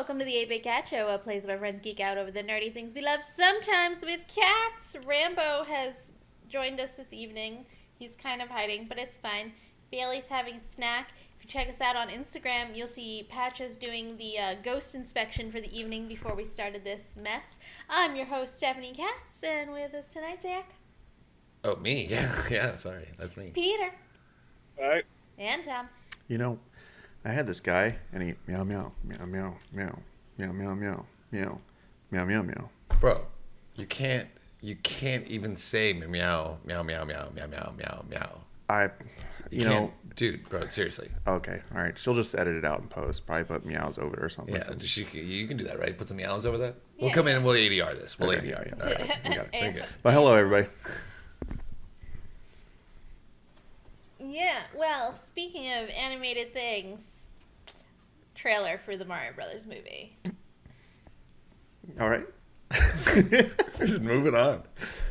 welcome to the 8-Bit Cat Show, a place where friends geek out over the nerdy things we love, sometimes with cats. Rambo has joined us this evening. He's kind of hiding, but it's fine. Bailey's having a snack. If you check us out on Instagram, you'll see Patches doing the ghost inspection for the evening before we started this mess. I'm your host, Stephanie Katz, and with us tonight, Zach. Oh, me? Yeah, sorry. That's me. Peter. All right. And Tom. You know, I had this guy, and he meow meow meow meow meow meow meow meow meow meow meow meow. Bro, you can't even say meow meow meow meow meow meow meow meow. You know, dude, bro, seriously. Okay, all right. She'll just edit it out in post. Probably put meows over it or something. Yeah, you can do that, right? Put some meows over that. Yeah. We'll come in and we'll ADR this. We'll Okay, ADR. yeah. All right, We got it. very good. But hello, everybody. Yeah, well, speaking of animated things, trailer for the Mario Brothers movie. All right. Just moving on.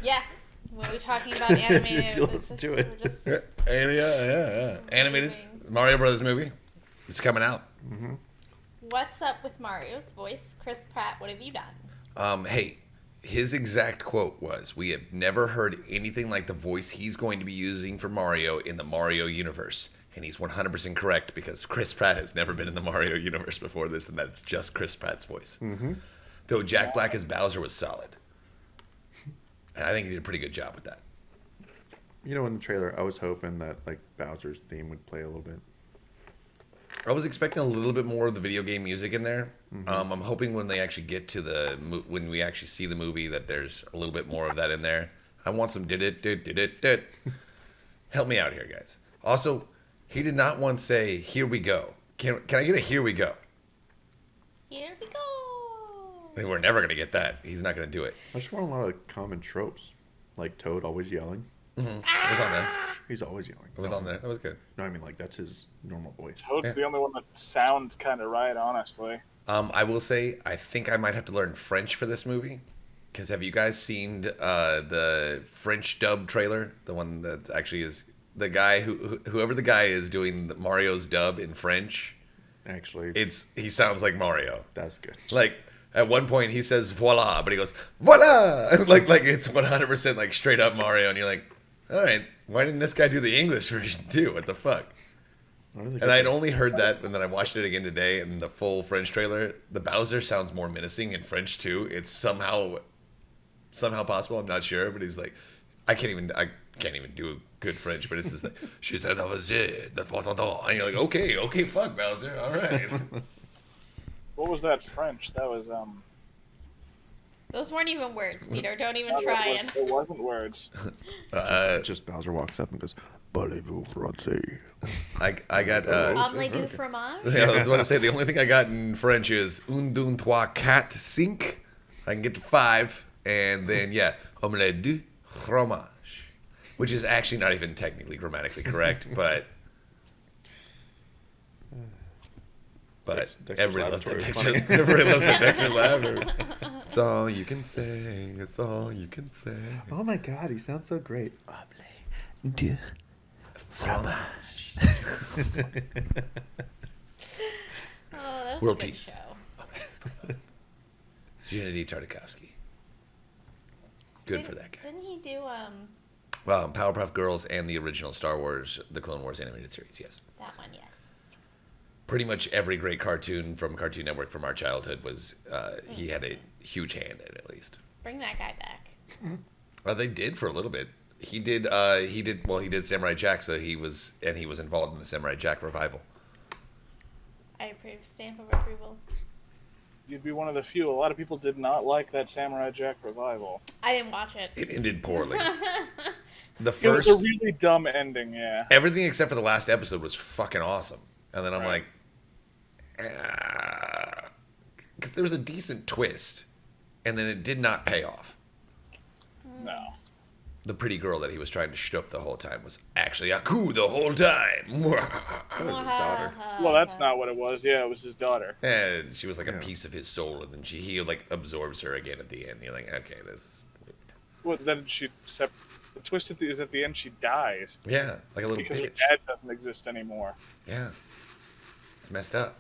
Yeah, when we're talking about animated, Let's do it. we're just Yeah. Animated Mario Brothers movie. It's coming out. Mm-hmm. What's up with Mario's voice? Chris Pratt, what have you done? Hey, his exact quote was, "We have never heard anything like the voice he's going to be using for Mario in the Mario universe." And he's 100% correct, because Chris Pratt has never been in the Mario universe before this, and that's just Chris Pratt's voice. Mm-hmm. Though Jack Black as Bowser was solid. And I think he did a pretty good job with that. You know, in the trailer, I was hoping that like Bowser's theme would play a little bit. I was expecting a little bit more of the video game music in there. Mm-hmm. I'm hoping when they actually get to when we actually see the movie that there's a little bit more of that in there. I want some did it. Help me out here, guys. Also, he did not once say, "Here we go." Can I get a "here we go"? Here we go. I mean, we're never going to get that. He's not going to do it. I just want a lot of common tropes, like Toad always yelling. Mm-hmm. It was on there. He's always yelling. It was on there. That was good. No, I mean like that's his normal voice. Toad's the only one that sounds kind of right, honestly. I will say, I think I might have to learn French for this movie. Because have you guys seen the French dub trailer? The one that actually is the guy whoever the guy is doing Mario's dub in French. Actually, He sounds like Mario. that's good. Like at one point he says "voila," but he goes "voila," like it's 100% like straight up Mario, and you're like, all right, why didn't this guy do the English version too? What the fuck? And I'd only heard that, and then I watched it again today, and the full French trailer, the Bowser sounds more menacing in French too. It's somehow possible. I'm not sure, but he's like, I can't even do good French, but it's just like, and you're like, okay, fuck Bowser, all right. What was that French? That was Those weren't even words, Peter. Don't even no, try it. it wasn't words. Just Bowser walks up and goes, "Parlez-vous français?" I got. Omelette du fromage? Yeah, I was about to say the only thing I got in French is un, deux, trois, quatre, cinq. I can get to 5, and then omelette du fromage, which is actually not even technically grammatically correct, but Dexter's everybody loves that Laboratory is Dexter's. Everybody loves that Dexter's Lab. It's all you can say. It's all you can say. Oh my God, he sounds so great. Omelette du Fromage. Oh, that was World a good peace. show. Unity Tartakovsky. Good for that guy. Didn't he do Well, Powerpuff Girls and the original Star Wars, the Clone Wars animated series, yes. that one? Yes. Pretty much every great cartoon from Cartoon Network from our childhood was, he had a huge hand in it, at least. Bring that guy back. Well, they did for a little bit. He did Samurai Jack, so he was involved in the Samurai Jack revival. I approve. Stamp of approval. You'd be one of the few. A lot of people did not like that Samurai Jack revival. I didn't watch it. It ended poorly. The It was first, a really dumb ending, yeah. everything except for the last episode was fucking awesome. And then I'm like, because there was a decent twist, and then it did not pay off. No. The pretty girl that he was trying to shtup the whole time was actually Aku the whole time. That was his daughter. Well, that's not what it was. Yeah, it was his daughter. And she was like a piece of his soul, and then he like absorbs her again at the end. You're like, okay, this is weird. Well, then the twist is at the end she dies. Yeah, like a little Because her bitch. dad doesn't exist anymore. Yeah, it's messed up.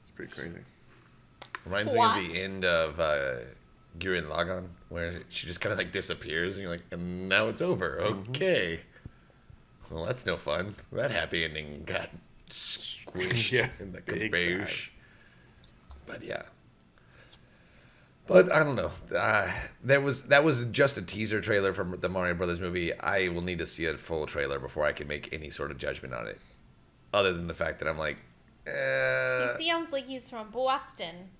It's pretty crazy. Reminds me of the end of Gurren Lagann, where she just kind of like disappears, and you're like, and now it's over. Okay. Well, that's no fun. That happy ending got squished in the garbage. But yeah. But I don't know. That was just a teaser trailer from the Mario Brothers movie. I will need to see a full trailer before I can make any sort of judgment on it. Other than the fact that I'm like, He sounds like he's from Boston.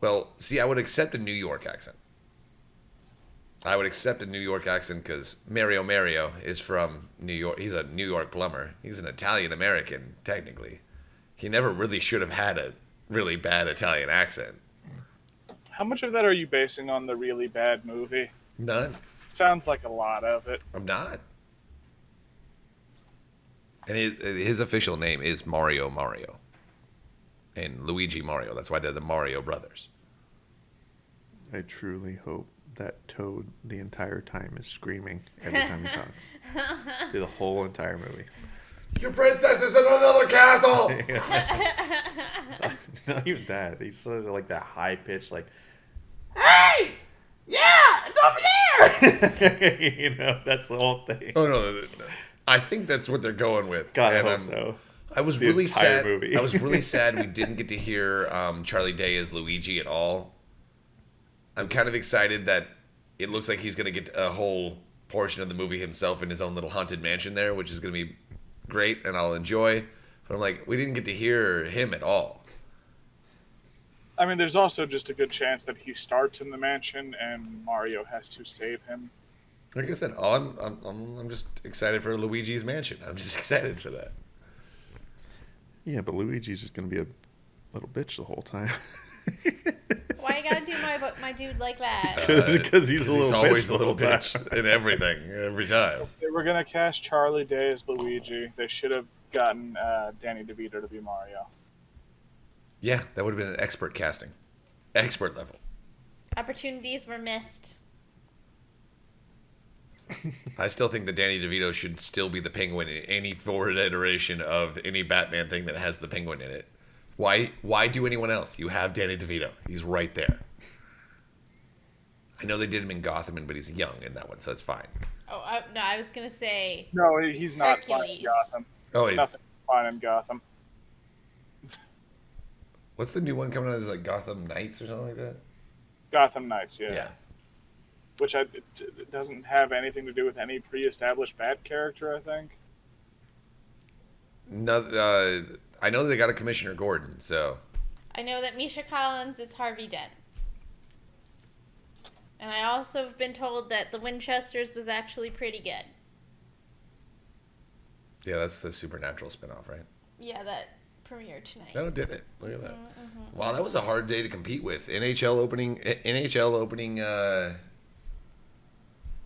Well, see, I would accept a New York accent. I would accept a New York accent because Mario is from New York. He's a New York plumber. He's an Italian American, technically. He never really should have had a really bad Italian accent. How much of that are you basing on the really bad movie? None. Sounds like a lot of it. I'm not. And his official name is Mario and Luigi Mario. That's why they're the Mario brothers. I truly hope that Toad the entire time is screaming every time he talks. Through the whole entire movie. Your princess is in another castle! Not even that. He's sort of like that high pitch, like, Hey! Yeah, it's over there! you know, that's the whole thing. Oh, no. I think that's what they're going with. God, I And hope so. I was The really entire sad. movie. I was really sad we didn't get to hear Charlie Day as Luigi at all. I'm kind of excited that it looks like he's going to get a whole portion of the movie himself in his own little haunted mansion there, which is going to be great and I'll enjoy. But I'm like, we didn't get to hear him at all. I mean, there's also just a good chance that he starts in the mansion and Mario has to save him. Like I said, I'm just excited for Luigi's mansion. I'm just excited for that. Yeah, but Luigi's just going to be a little bitch the whole time. Why you gotta do my dude like that? Because he's a little bitch. Always the a little whole time. bitch in everything, every time. If they were going to cast Charlie Day as Luigi, they should have gotten Danny DeVito to be Mario. Yeah, that would have been an expert casting. Expert level. Opportunities were missed. I still think that Danny DeVito should still be the Penguin in any forward iteration of any Batman thing that has the Penguin in it. Why do anyone else? You have Danny DeVito. He's right there. I know they did him in Gotham, but he's young in that one, so it's fine. Oh, no, I was gonna say No, he's not fine in Hercules. Gotham. Oh, he's... Nothing fine in Gotham. What's the new one coming out? Is like Gotham Knights or something like that? Gotham Knights, yeah. Yeah. Which it doesn't have anything to do with any pre-established Bat character, I think. No, I know they got a Commissioner Gordon, so... I know that Misha Collins is Harvey Dent. And I also have been told that The Winchesters was actually pretty good. Yeah, that's the Supernatural spinoff, right? Yeah, that premiered tonight. No, it did it. Look at that. Mm-hmm. Wow, that was a hard day to compete with. NHL opening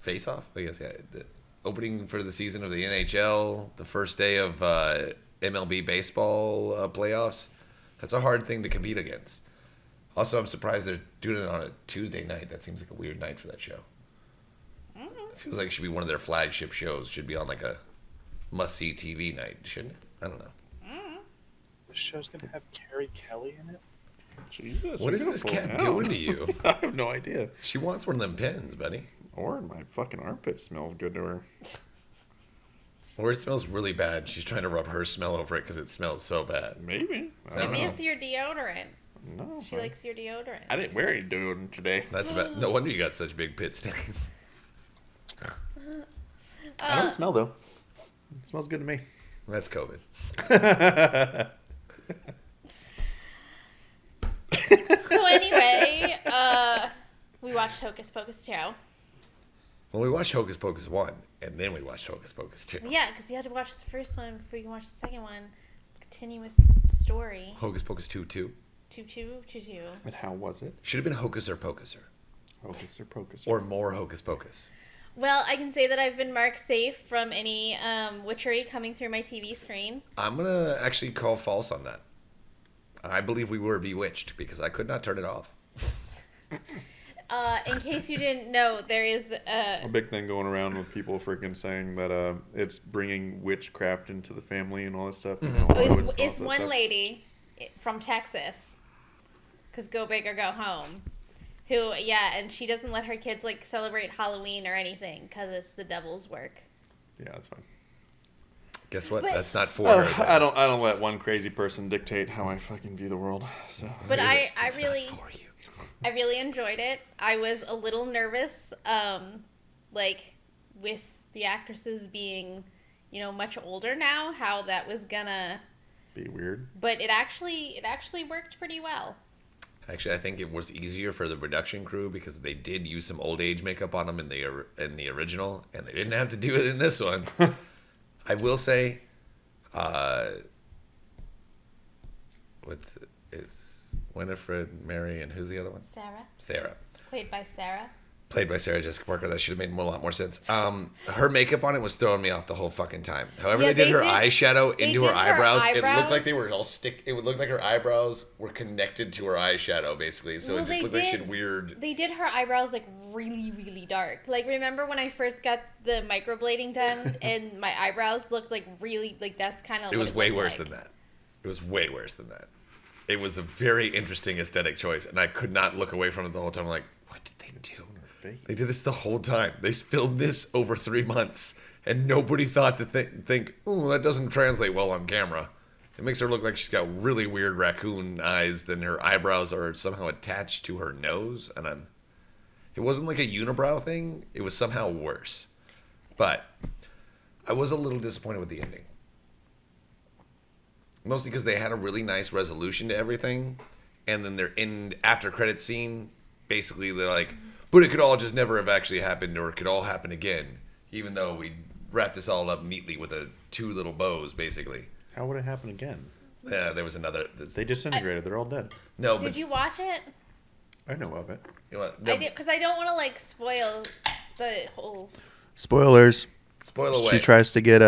face-off, I guess. Yeah, the opening for the season of the NHL, the first day of MLB baseball playoffs. That's a hard thing to compete against. Also, I'm surprised they're doing it on a Tuesday night. That seems like a weird night for that show. Mm-hmm. It feels like it should be one of their flagship shows. Should be on like a must-see TV night, shouldn't it? I don't know. The show's gonna have Carrie Kelly in it. Jesus. What you're is gonna this pull cat it out. doing to you? I have no idea. She wants one of them pins, buddy. Or my fucking armpit smells good to her. Or it smells really bad. She's trying to rub her smell over it because it smells so bad. Maybe. I don't Maybe know. it's your deodorant. No. She likes your deodorant. I didn't wear any deodorant today. That's about. No wonder you got such big pit stains. I don't smell though. It smells good to me. That's COVID. So anyway, we watched Hocus Pocus 2. Well, we watched Hocus Pocus 1, and then we watched Hocus Pocus 2. Yeah, because you had to watch the first one before you can watch the second one. Continuous story. Hocus Pocus 2, 2. 2. And how was it? Should have been Hocus or Pocuser. Hocus or Pocus? Or more Hocus Pocus. Well, I can say that I've been marked safe from any witchery coming through my TV screen. I'm going to actually call false on that. I believe we were bewitched because I could not turn it off. In case you didn't know, there is a big thing going around with people freaking saying that it's bringing witchcraft into the family and all that stuff. Mm-hmm. You know, Hollywood and all it's that one stuff. lady from Texas because Go Big or Go Home. Who, and she doesn't let her kids, like, celebrate Halloween or anything because it's the devil's work. Yeah, that's fine. Guess what? But- That's not for her. then. I don't let one crazy person dictate how I fucking view the world. So. But I It's really... not for you. I really enjoyed it. I was a little nervous, like, with the actresses being, much older now, how that was gonna Be weird. But it actually worked pretty well. Actually, I think it was easier for the production crew because they did use some old age makeup on them in the original, and they didn't have to do it in this one. I will say, it's Winifred, Mary, and who's the other one? Sarah. Played by Sarah. Played by Sarah Jessica Parker. That should have made a lot more sense. Her makeup on it was throwing me off the whole fucking time. However, Yeah, they did her they eyeshadow into her did her eyebrows. It looked eyebrows. like they were all stick. It would look like her eyebrows were connected to her eyeshadow, basically. So Well, it just they looked like she did- had weird. They did her eyebrows like really, really dark. Like remember when I first got the microblading done and my eyebrows looked like really like that's kind of. It was way worse than that. It was way worse than that. It was a very interesting aesthetic choice, and I could not look away from it the whole time. I'm like, what did they do? They did this the whole time. They filmed this over 3 months, and nobody thought to think, oh, that doesn't translate well on camera. It makes her look like she's got really weird raccoon eyes. Then her eyebrows are somehow attached to her nose, and it wasn't like a unibrow thing. It was somehow worse. But I was a little disappointed with the ending. Mostly because they had a really nice resolution to everything, and then their end after credit scene, basically they're like, but it could all just never have actually happened, or it could all happen again, even though we wrapped this all up neatly with two little bows, basically. How would it happen again? Yeah, there was another. They disintegrated. They're all dead. No, Did but you watch it? I know of it. you know what? I did because I don't want to like spoil the whole. Spoilers. Spoil away. She tries to get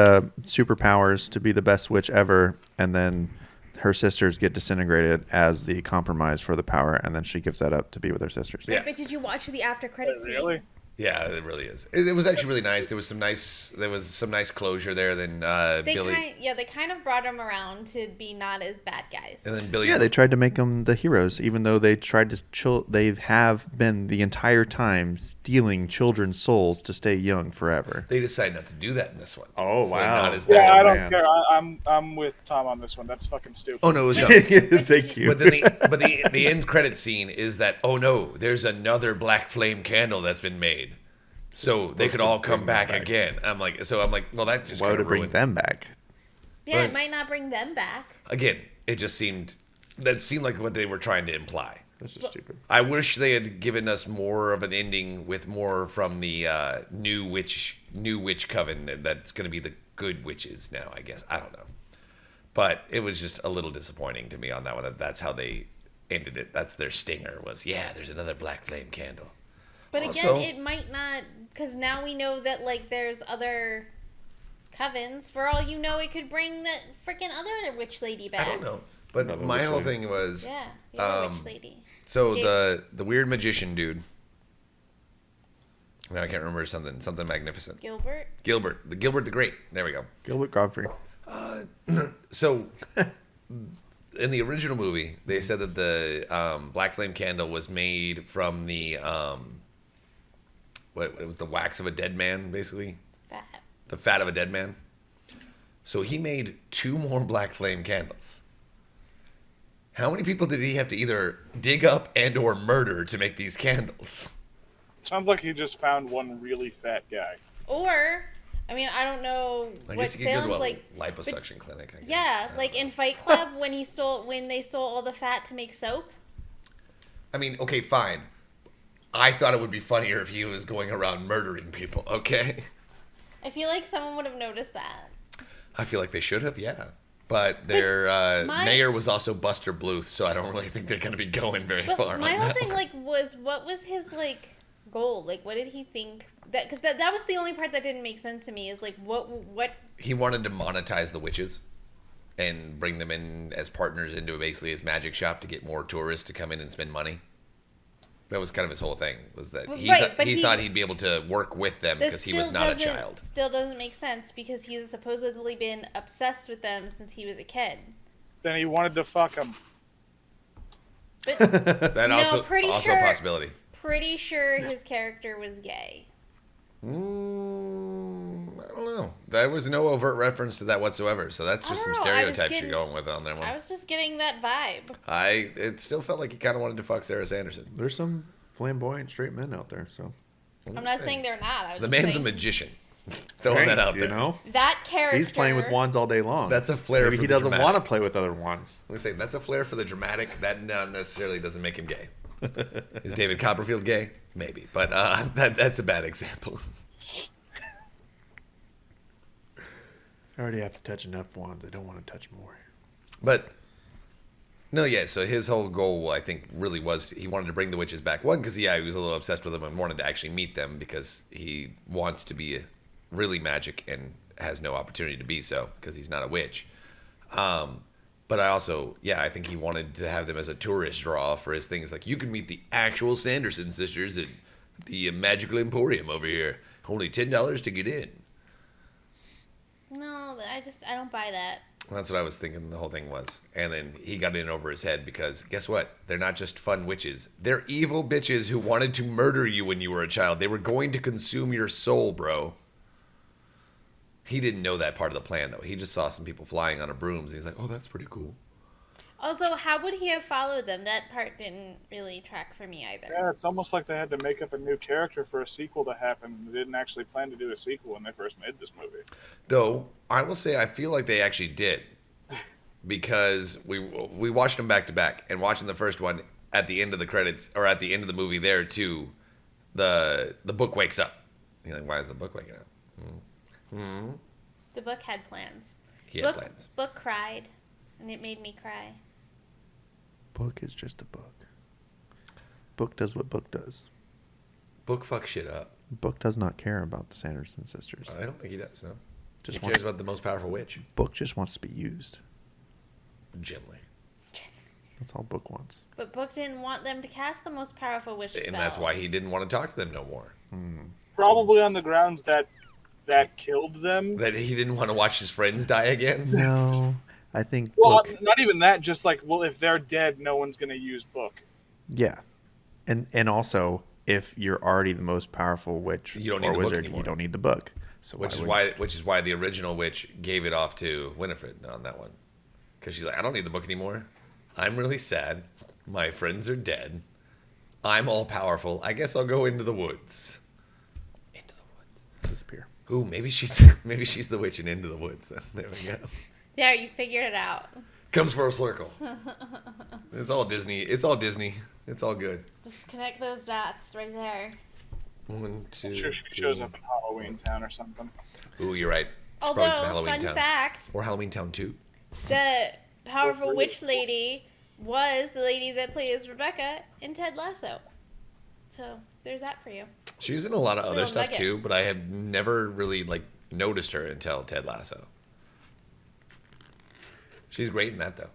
superpowers to be the best witch ever, and then her sisters get disintegrated as the compromise for the power, and then she gives that up to be with her sisters. Yeah. But did you watch the after credit scene? Really? Yeah, it really is. It was actually really nice. There was some nice closure there. Then Billy, They kind of brought them around to be not as bad guys. and then Billy. Yeah, they tried to make them the heroes, even though they tried to they have been the entire time stealing children's souls to stay young forever. They decided not to do that in this one. Oh, So they're wow. Not as bad. Yeah, I man. don't care. I'm with Tom on this one. That's fucking stupid. Oh no, it was dumb. Thank you. But then the end credit scene is that, oh no, there's another black flame candle that's been made, so they could all come bring them back back. again. I'm like, well, that just Why would kind it of bring ruined. them back? Yeah, Right. it might not bring them back. Again, it just seemed like what they were trying to imply. That's just stupid. I wish they had given us more of an ending with more from the new witch coven that's going to be the good witches now. I guess I don't know, but it was just a little disappointing to me on that one. That's how they ended it. That's their stinger was, yeah, there's another black flame candle. But Also- again, it might not, because now we know that like there's other covens. For all you know, it could bring that freaking other witch lady back. I don't know, but Another my witch whole lady. thing was Yeah, the other Um, witch lady. so Jade- the weird magician dude. I can't remember something magnificent. Gilbert. Gilbert the Great. There we go. Gilbert Godfrey. So, in the original movie, they said that the black flame candle was made from the it was the wax of a dead man, basically, That. the fat of a dead man. So he made 2 more black flame candles. How many people did he have to either dig up and/or murder to make these candles? Sounds like he just found one really fat guy. Or, I mean, I don't know I what guess you could go Salem's to a like. liposuction clinic. I guess. Yeah, like in Fight Club when they stole all the fat to make soap. I mean, okay, fine. I thought it would be funnier if he was going around murdering people. Okay. I feel like someone would have noticed that. I feel like they should have, yeah. But their mayor was also Buster Bluth, so I don't really think they're going to be going very But far. my on whole that thing one. like was what was his like goal? Like what did he think that? Because that was the only part that didn't make sense to me. Is like what He wanted to monetize the witches and bring them in as partners into basically his magic shop to get more tourists to come in and spend money. That was kind of his whole thing. Was that Well, he right, but he thought he'd be able to work with them this because he was still not a doesn't- child. Still doesn't make sense because he's supposedly been obsessed with them since he was a kid. Then he wanted to fuck him. But That no, also pretty a sure. possibility. Pretty sure his character was gay. I don't know. There was no overt reference to that whatsoever. So that's I just some don't know, I was stereotypes getting- you're going with on that one. I was just getting that vibe. It still felt like he kind of wanted to fuck Sarah Sanderson. There's some flamboyant straight men out there, so. I'm not saying they're not. I was The just man's a saying magician. Throwing that out You there. know? that character. He's playing with wands all day long. That's a flair Maybe for he the doesn't dramatic. want to play with other wands. I'm gonna say that's a flair for the dramatic. That not necessarily doesn't make him gay. Is David Copperfield gay? Maybe, but that's a bad example. I already have to touch enough wands. I don't want to touch more. But no, yeah. So his whole goal, I think, really was he wanted to bring the witches back. One, because he was a little obsessed with them and wanted to actually meet them because he wants to be really magic and has no opportunity to be so because he's not a witch. But I also, I think he wanted to have them as a tourist draw for his things. Like, you can meet the actual Sanderson sisters at the Magical Emporium over here. Only $10 to get in. No, I don't buy that. That's what I was thinking the whole thing was. And then he got in over his head because guess what? They're not just fun witches. They're evil bitches who wanted to murder you when you were a child. They were going to consume your soul, bro. He didn't know that part of the plan, though. He just saw some people flying on a brooms. And he's like, oh, that's pretty cool. Also, how would he have followed them? That part didn't really track for me either. Yeah, it's almost like they had to make up a new character for a sequel to happen. They didn't actually plan to do a sequel when they first made this movie. Though, I will say I feel like they actually did. Because we watched them back to back. And watching the first one, at the end of the credits, or at the end of the movie there, too, the book wakes up. You're like, why is the book waking up? The book had plans. He had plans. Book cried, and it made me cry. Book is just a book. Book does what book does. Book fuck shit up. Book does not care about the Sanderson sisters. I don't think he does, no. Just He cares about the most powerful witch. Book just wants to be used. Gently. That's all Book wants. But Book didn't want them to cast the most powerful wish spell. And that's why he didn't want to talk to them no more. Probably on the grounds that killed them. That he didn't want to watch his friends die again. No, I think Well, Book. not even that. Just like, well, if they're dead, no one's going to use Book. Yeah, and also if you're already the most powerful witch You don't need or the book wizard, anymore. you don't need the book. So Which is why the original witch gave it off to Winifred on that one. Because she's like, I don't need the book anymore. I'm really sad. My friends are dead. I'm all powerful. I guess I'll go into the woods. Into the woods. disappear. Ooh, maybe she's the witch in Into the Woods. Then. There we go. There, you figured it out. Comes full circle. It's all Disney. It's all Disney. It's all good. Just connect those dots right there. 1, 2. I'm sure she shows up in Halloween Town or something. Ooh, you're right. There's Although, probably some Halloween fun Town. fact, Or Halloween Town 2. the powerful Or three. witch lady was the lady that plays Rebecca in Ted Lasso. So, there's that for you. She's in a lot of other Little stuff nugget. too, but I have never really noticed her until Ted Lasso. She's great in that though.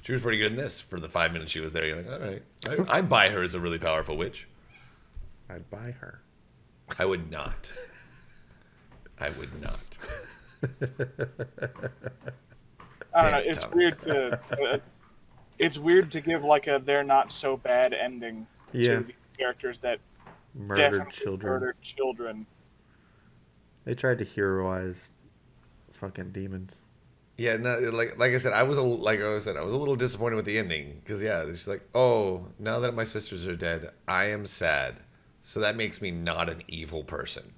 She was pretty good in this for the 5 minutes she was there. You're like, all right, I buy her as a really powerful witch. I'd buy her. I would not. I would not. I don't Damn know. it, It's Thomas. weird to. It's weird to give like a they're not so bad ending Yeah. to these characters that Murdered definitely children. murdered children. They tried to heroize fucking demons. Yeah, no, like I said, I was a little disappointed with the ending because it's like, oh, now that my sisters are dead, I am sad. So that makes me not an evil person,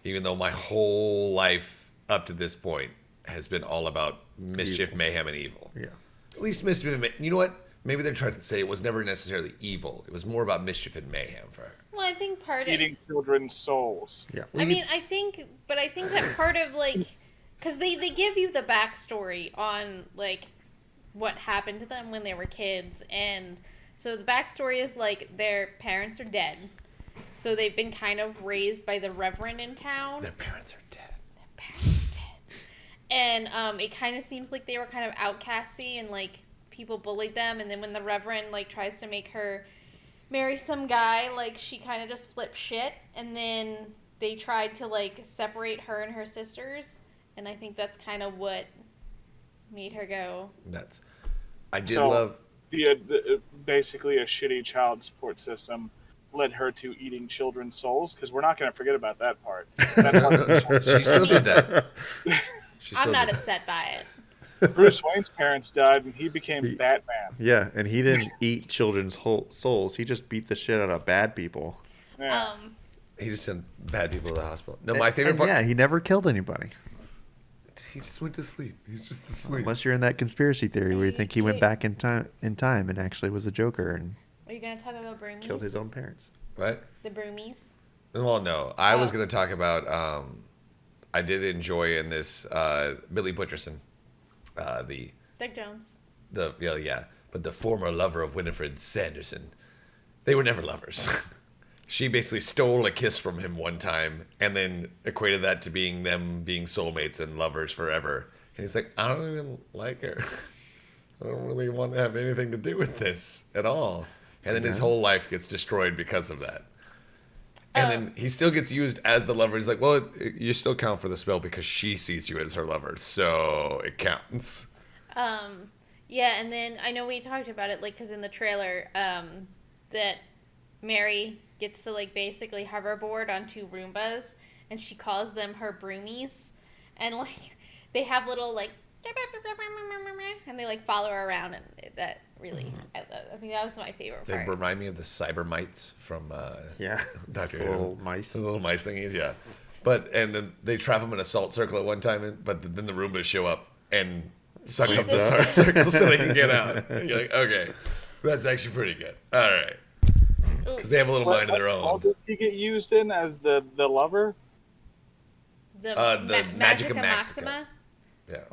even though my whole life up to this point has been all about mischief, mayhem, and evil. Yeah. At least mischief and you know what? Maybe they're trying to say it was never necessarily evil. It was more about mischief and mayhem for her. Well, I think part of... Eating children's souls. Yeah. I mean, I think that part of, because they give you the backstory on, what happened to them when they were kids. And so the backstory is, their parents are dead. So they've been kind of raised by the reverend in town. Their parents are dead. Their parents are dead. And it kind of seems like they were kind of outcasty and, people bullied them. And then when the reverend, tries to make her marry some guy, she kind of just flipped shit. And then they tried to, separate her and her sisters. And I think that's kind of what made her go. Nuts. I did So- love. Basically a shitty child support system led her to eating children's souls, because we're not going to forget about that part. She still did that. She I'm still not did upset by it. Bruce Wayne's parents died, and he became Batman. Yeah, and he didn't eat children's whole souls. He just beat the shit out of bad people. Yeah. that. He just sent bad people to the hospital. No, my favorite part. Yeah, he never killed anybody. He just went to sleep. He's just asleep. Unless you're in that conspiracy theory where you think he went back in time and actually was a Joker and Are you gonna talk about broomies? killed his own parents. What? The broomies. Well, no. I was going to talk about. I did enjoy in this Billy Butcherson, Doug Jones. but the former lover of Winifred Sanderson. They were never lovers. She basically stole a kiss from him one time and then equated that to them being soulmates and lovers forever. And he's like, I don't even like her. I don't really want to have anything to do with this at all. And then his whole life gets destroyed because of that. And then he still gets used as the lover. He's like, well, you still count for the spell because she sees you as her lover, so it counts. Yeah, and then I know we talked about it, like, because in the trailer, that Mary gets to, like, basically hoverboard on 2 Roombas, and she calls them her broomies, and, like, they have little, like, and they, like, follow her around, and that really, I think that was my favorite They part. remind me of the cyber mites from Dr. The little mice. The little mice thingies, yeah. And then they trap them in a salt circle at one time, but then the Roombas show up and suck up the salt circle so they can get out. And you're like, okay, that's actually pretty good. All right. Because they have a little mind of their What own. does he get used in as the lover? The Magica Magica Maxica. Maxima? Yeah.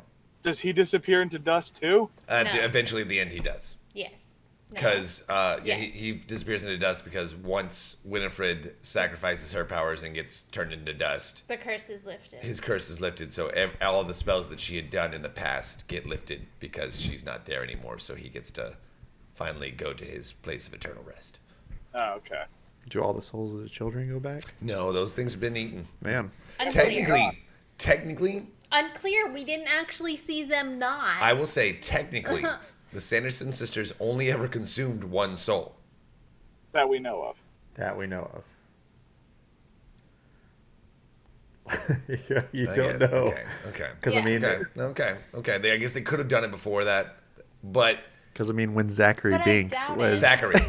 Does he disappear into dust too? No. Eventually, at the end, he does. Yes. No. Because Yes. he disappears into dust because once Winifred sacrifices her powers and gets turned into dust, The curse is lifted. his curse is lifted. So all the spells that she had done in the past get lifted because she's not there anymore. So he gets to finally go to his place of eternal rest. Oh, okay. Do all the souls of the children go back? No, those things have been eaten. Man. Unclear. Technically, Unclear. We didn't actually see them not. I will say technically, the Sanderson sisters only ever consumed one soul. That we know of. That we know of. Yeah, you I don't guess. know. Okay. Because Yeah. I mean, Okay. I guess they could have done it before that, but when Zachary But I Binks doubt was it. Thackeray.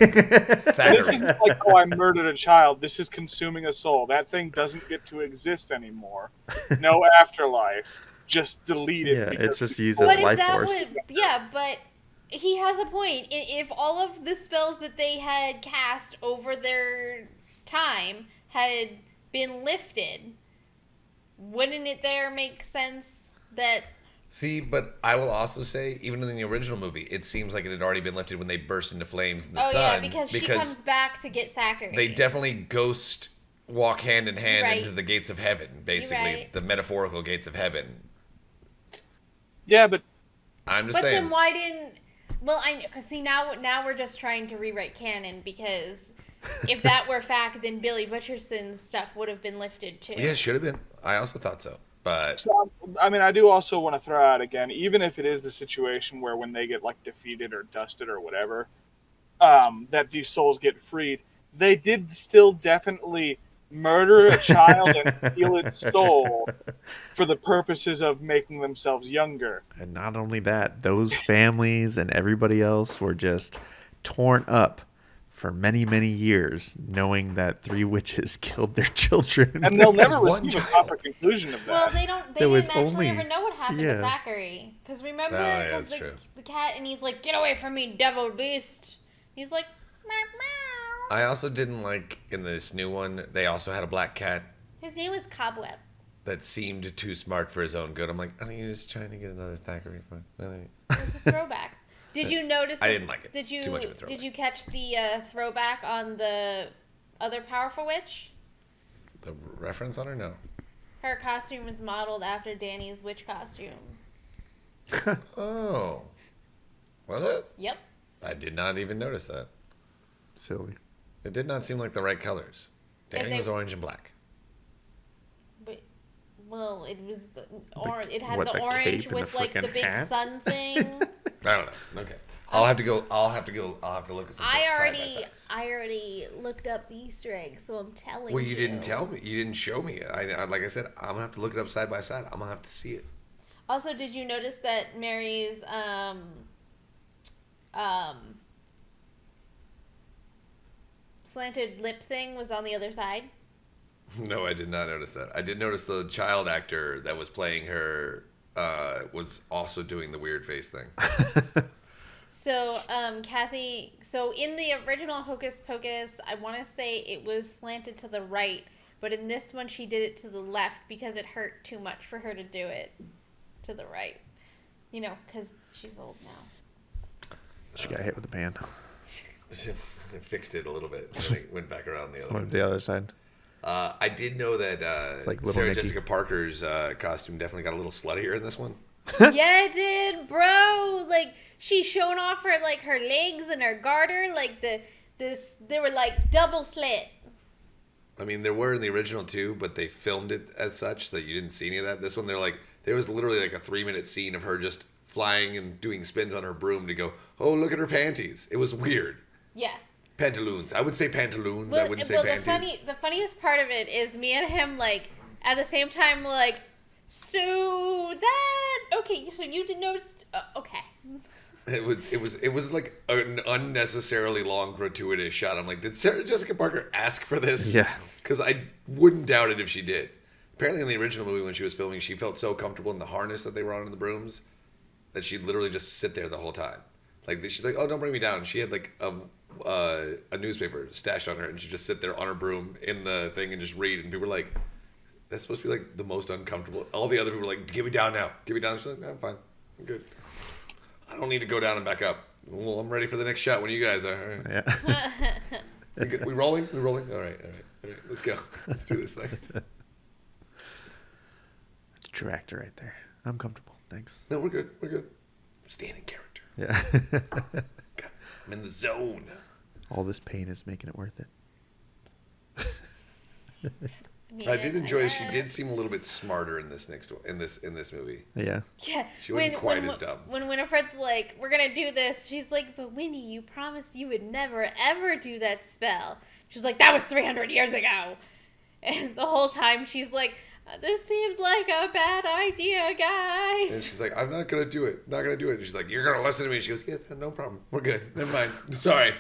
This isn't like, oh, I murdered a child. This is consuming a soul. That thing doesn't get to exist anymore. No afterlife. Just delete it. Yeah, because it's just used as What if life that force. would? Yeah, but he has a point. If all of the spells that they had cast over their time had been lifted, wouldn't it there make sense that? See, but I will also say, even in the original movie, it seems like it had already been lifted when they burst into flames in the Oh sun. yeah, because she comes back to get Thackeray. They definitely ghost walk hand in hand Right. into the gates of heaven, basically right. the metaphorical gates of heaven. Yeah, but I'm just But saying. then why didn't? Well, cause see now we're just trying to rewrite canon because if that were fact, then Billy Butcherson's stuff would have been lifted too. Yeah, it should have been. I also thought so, but so, I mean, I do also want to throw out again, even if it is the situation where when they get like defeated or dusted or whatever, that these souls get freed, they did still definitely murder a child and steal its soul for the purposes of making themselves younger. And not only that, those families and everybody else were just torn up for many, many years, knowing that 3 witches killed their children. And they'll never One receive a child. proper conclusion of that. Well, they don't. They There was didn't actually only- ever know what happened yeah. to Thackeray. Because remember, Oh, yeah, 'cause that's true. the cat, and he's like, "Get away from me, devil beast." He's like, "Meow, meow." I also didn't like in this new one. They also had a black cat His name was Cobweb. that seemed too smart for his own good. I'm like, I think he's just trying to get another Thackeray fun. It's a throwback. Did you notice? I didn't like it. Did you? Too much of a throwback. Did you catch the throwback on the other powerful witch? The reference on her? No. Her costume was modeled after Danny's witch costume. Oh. Was it? Yep. I did not even notice that. Silly. It did not seem like the right colors. Danny they- was orange and black. But well, it was the orange. It had what, the the orange cape and with the like the frickin' big hat? sun thing. I don't know. Okay. I'll have to go. I'll have to look at some I side-by-sides. already looked up the Easter egg, so I'm telling you. Well, you didn't tell me. You didn't show me. Like I said, I'm gonna have to look it up side by side. I'm gonna have to see it. Also, did you notice that Mary's slanted lip thing was on the other side? No, I did not notice that. I did notice the child actor that was playing her was also doing the weird face thing. So, Kathy, so in the original Hocus Pocus, I want to say it was slanted to the right, but in this one she did it to the left because it hurt too much for her to do it to the right. You know, because she's old now. She got hit with a pan. I fixed it a little bit. And it went back around the other Went one. to the other side. I did know that like Little Sarah Nicky. Jessica Parker's costume definitely got a little sluttier in this one. Yeah, it did, bro. Like, she's showing off her, like, her legs and her garter. Like, they were, like, double slit. I mean, there were in the original too, but they filmed it as such that you didn't see any of that. This one, there was literally like a 3-minute scene of her just flying and doing spins on her broom to go, oh, look at her panties. It was weird. Yeah. Pantaloons. I would say pantaloons. I wouldn't say panties. The funniest part of it is me and him, like, at the same time, like, so that, okay, so you didn't notice, okay. It was like an unnecessarily long, gratuitous shot. I'm like, did Sarah Jessica Parker ask for this? Yeah. Because I wouldn't doubt it if she did. Apparently, in the original movie, when she was filming, she felt so comfortable in the harness that they were on in the brooms that she'd literally just sit there the whole time. Like, she's like, oh, don't bring me down. She had like a newspaper stashed on her, and she'd just sit there on her broom in the thing and just read. And people were like, that's supposed to be like the most uncomfortable. All the other people were like, get me down now. Get me down. She's like, no, I'm fine. I'm good. I don't need to go down and back up. Well, I'm ready for the next shot when you guys are. All right. Yeah. We rolling? We rolling? All right. Let's go. Let's do this thing. That's a true actor right there. I'm comfortable. Thanks. No, we're good. We're good. I'm staying in character. Yeah. God, I'm in the zone. All this pain is making it worth it. I did enjoy. She did seem a little bit smarter in this movie. Yeah. Yeah. She wasn't quite as dumb. When Winifred's like, we're going to do this, she's like, but Winnie, you promised you would never, ever do that spell. She's like, that was 300 years ago. And the whole time she's like, this seems like a bad idea, guys. And she's like, I'm not going to do it. Not going to do it. And she's like, you're going to listen to me. She goes, yeah, no problem. We're good. Never mind. Sorry.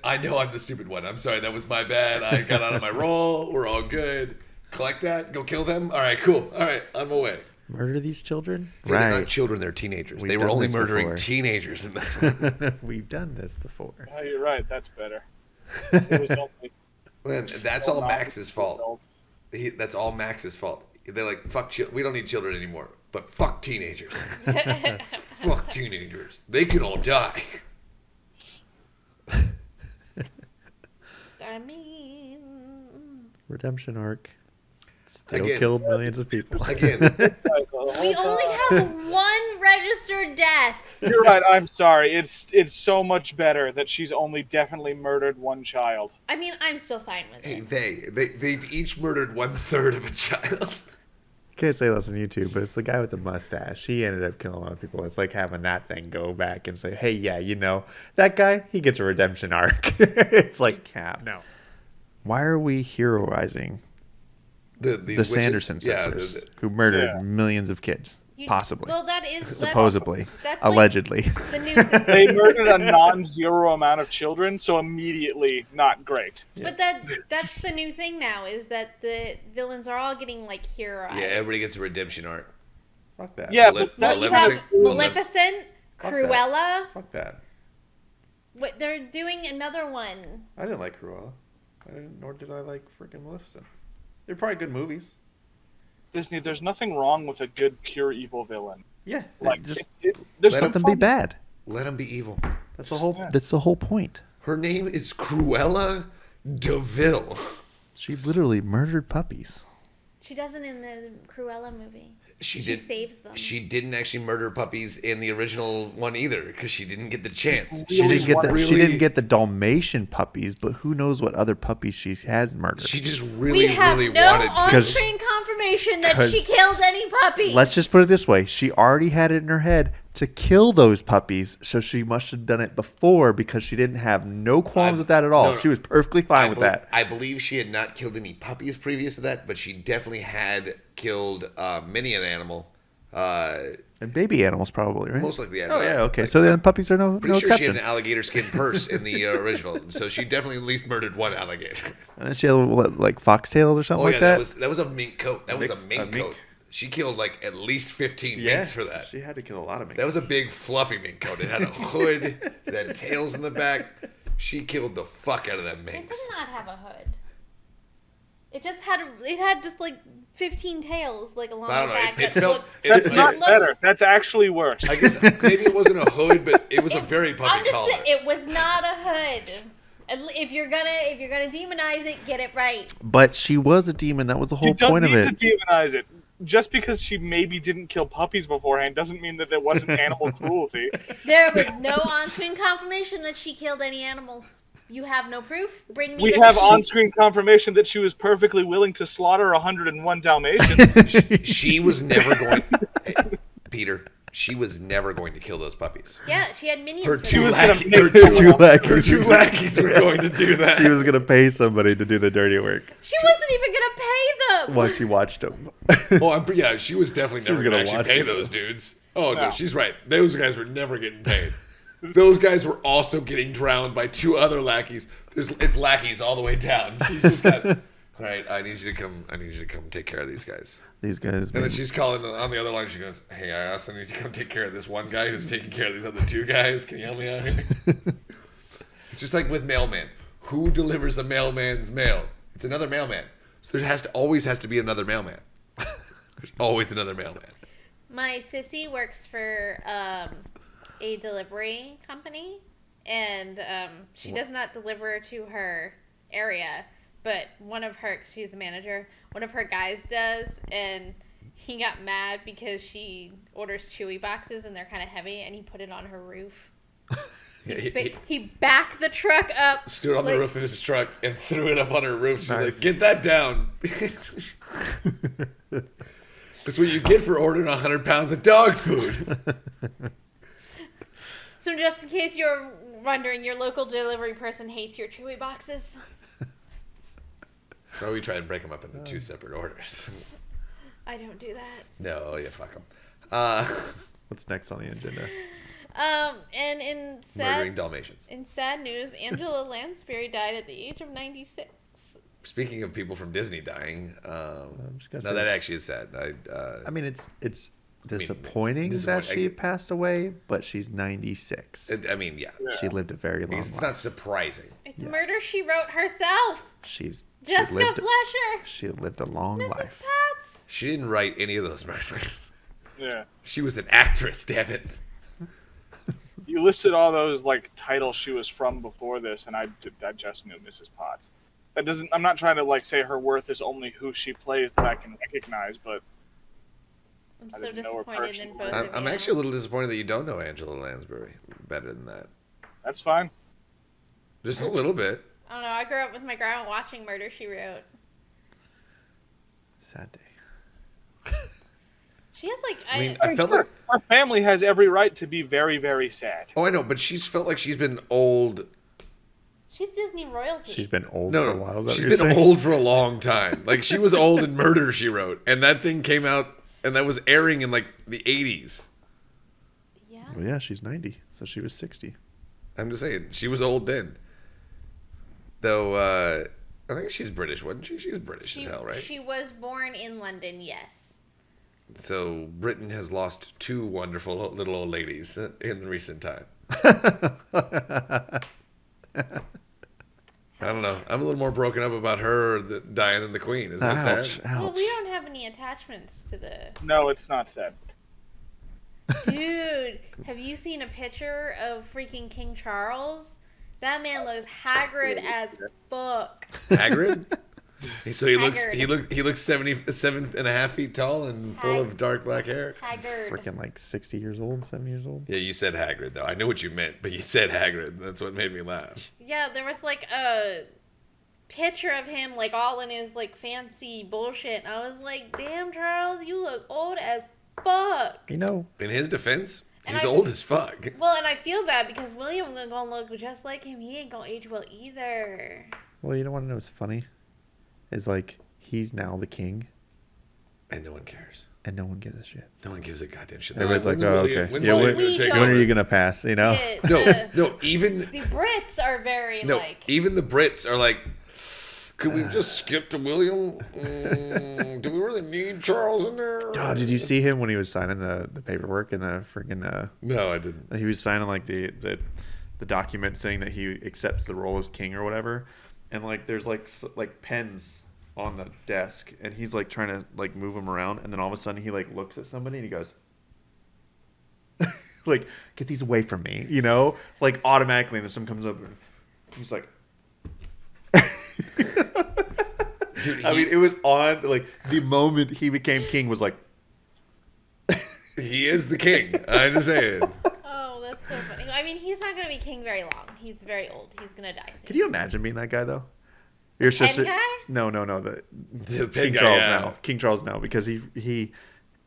I know I'm the stupid one. I'm sorry. That was my bad. I got out of my role. We're all good. Collect that. Go kill them. All right, cool. All right, I'm away. Murder these children? Hey, they're not children. They're teenagers. We've they were done only this murdering before. teenagers in this one. We've done this before. Oh, you're right. That's better. It was only Man, that's all Max's fault. adults. That's all Max's fault. They're like, fuck, we don't need children anymore. But fuck teenagers. Fuck teenagers. They can all die. I mean, Redemption arc. Still Again. killed millions of people. Again, we only have one registered death. You're right. I'm sorry. It's so much better that she's only definitely murdered one child. I mean, I'm still fine with hey, it. they've each murdered 1/3 of a child. Can't say this on YouTube, but it's the guy with the mustache. He ended up killing a lot of people. It's like having that thing go back and say, hey, yeah, you know, that guy, he gets a redemption arc. It's like, Cap. No. Why are we heroizing These the witches? Sanderson Yeah, sisters who murdered Yeah. millions of kids? Possibly. Well, that's Supposedly. That's like Allegedly. the new thing. They murdered a non-zero amount of children, so immediately not great. But that's the new thing now, is that the villains are all getting like heroized. yeah, everybody gets a redemption arc. Fuck that. Yeah, Malef- but that, You Maleficent- have Maleficent, Fuck that. Cruella. Fuck that. What they're doing another one. I didn't like Cruella. Nor did I like freaking Maleficent. They're probably good movies. Disney, there's nothing wrong with a good pure evil villain. Yeah. Like, just there's let some let them be fun- bad. Let them be evil. That's the whole. Yeah. That's the whole point. Her name is Cruella DeVille. She literally murdered puppies. She doesn't in the Cruella movie. She She did. saves them. She didn't actually murder puppies in the original one either, because she didn't get the chance. She She Really didn't get the. really- She didn't get the Dalmatian puppies, but who knows what other puppies she has murdered? She just We really, have really no wanted to. on-screen confirmation that she killed any puppy. Let's just put it this way: she already had it in her head to kill those puppies, so she must have done it before because she didn't have no qualms with that at all. no. She was perfectly fine with that. I believe she had not killed any puppies previous to that, but she definitely had killed many an animal. And baby animals probably, right? Most likely. Oh yeah, okay. So then puppies are no Pretty sure exception. she had an alligator skin purse in the original, so she definitely at least murdered one alligator. And then she had like foxtails or something Oh like yeah, that. that was a mink coat. That was a mink mink. coat. She killed like at least 15 minks for that. She had to kill a lot of minks. That was a big fluffy mink coat. It had a hood. It had tails in the back. She killed the fuck out of that It minx. did not have a hood. It had just like 15 tails like along I don't the know. back. It that felt. looked- That's it not looked- better. That's actually worse. I guess maybe it wasn't a hood, but it was a very I'm puffy just collar. saying, it was not a hood. If you're gonna demonize it, get it right. But she was a demon. That was the whole You don't point of need it. to demonize it. Just because she maybe didn't kill puppies beforehand doesn't mean that there wasn't animal cruelty. There was no on-screen confirmation that she killed any animals. You have no proof. Bring me. We the have receipt. on-screen confirmation that she was perfectly willing to slaughter 101 Dalmatians. She was never going to. Hey, Peter, she was never going to kill those puppies. Yeah, she had minions. Her for two that. lackeys- lackeys. Her two lackeys were going to do that. She was gonna pay somebody to do the dirty work. She wasn't even gonna pay them. Once she watched them. Well, yeah, she was definitely never was going to gonna actually watch pay it. those dudes. Oh, no, No. she's right. Those guys were never getting paid. Those guys were also getting drowned by two other lackeys. It's lackeys all the way down. She just got, all right, I need you to come take care of these guys. These guys. And then she's calling on the other line. She goes, hey, I also need you to come take care of this one guy who's taking care of these other two guys. Can you help me out here? It's just like with mailman. Who delivers a mailman's mail? It's another mailman. So there always has to be another mailman. There's always another mailman. My sissy works for a delivery company, and she does not deliver to her area, but she's a manager, one of her guys does, and he got mad because she orders Chewy boxes and they're kind of heavy, and he put it on her roof. He backed the truck up. Stood on the like- roof of his truck and threw it up on her roof. She's Nice. like, get that down. That's what you get for ordering 100 pounds of dog food. So just in case you're wondering, your local delivery person hates your Chewy boxes. That's why we try and break them up into two separate orders. I don't do that. No, yeah, fuck them. What's next on the agenda? And in Murdering sad Dalmatians. news, Angela Lansbury died at the age of 96. Speaking of people from Disney dying, just gonna no, say that it's- actually is sad. I mean, it's disappointing that disappointing. she passed away, but she's 96. I mean, yeah. She lived a very long It's life. not surprising. It's Yes. Murder, She Wrote herself. She Jessica lived. Fletcher. She lived a long Mrs. life. Potts. She didn't write any of those murders. Yeah. She was an actress, damn it. You listed all those like titles she was from before this, and I just knew Mrs. Potts. That doesn't. I'm not trying to like say her worth is only who she plays that I can recognize, but I'm I so didn't know her disappointed in personally. both I'm, of I'm you. actually a little disappointed that you don't know Angela Lansbury better than that. that's fine. Just a little bit. I don't know. I grew up with my grandma watching Murder, She Wrote. Sad day. She has like I mean, I felt Sure, like. our family has every right to be very, very sad. Oh, I know, but she's felt like she's been old. she's Disney royalty. She's been old No, for a no, while. Is that she's what you're been saying? old for a long time. Like she was old in Murder, She Wrote, and that thing came out, and that was airing in like the 80s. Yeah. Well, yeah, she's 90, so she was 60. I'm just saying, she was old then. Though I think she's British, wasn't she? She's British as hell, right? She was born in London. Yes. So Britain has lost two wonderful little old ladies in recent time. I don't know. I'm a little more broken up about her dying than the Queen. Is that Ouch! sad? Well, Ouch! we don't have any attachments to the. No, it's not sad. Dude, have you seen a picture of freaking King Charles? That man looks haggard as fuck. Hagrid? So he Haggard. looks 7.5 feet tall and full of dark black hair. Haggard. Freaking like 60 years old, 70 years old. Yeah, you said Hagrid though. I knew what you meant, but you said Hagrid. That's what made me laugh. Yeah, there was like a picture of him like all in his like fancy bullshit. And I was like, damn, Charles, you look old as fuck. You know, In his defense, And He's I- old as fuck. Well, and I feel bad because William gonna look just like him. He ain't gonna age well either. Well, you don't want to know what's funny? Is like he's now the king, And no one cares. and no one gives a shit. No one gives a goddamn shit. Everybody's like, When's "Oh, William- okay. when's Yeah, William we gonna take don't- When are over? you gonna pass? You know? No, even The Brits are very no, like. even the Brits are like, could we just skip to William? Do we really need Charles in there? Oh, did you see him when he was signing the paperwork and the freaking No, I didn't. he was signing like the document saying that he accepts the role as king or whatever, and like there's like pens on the desk, and he's like trying to like move them around, and then all of a sudden he like looks at somebody and he goes, like, get these away from me, you know, like automatically, and then someone comes up and he's like. Dude, I mean, it was on like the moment he became king was like. he is the king. I'm just saying. Oh, that's so funny. I mean, he's not gonna be king very long. He's very old. He's gonna die soon. Can you imagine being that guy though? Your Pen sister? guy? No. The King pig guy, Charles yeah. now. King Charles now because he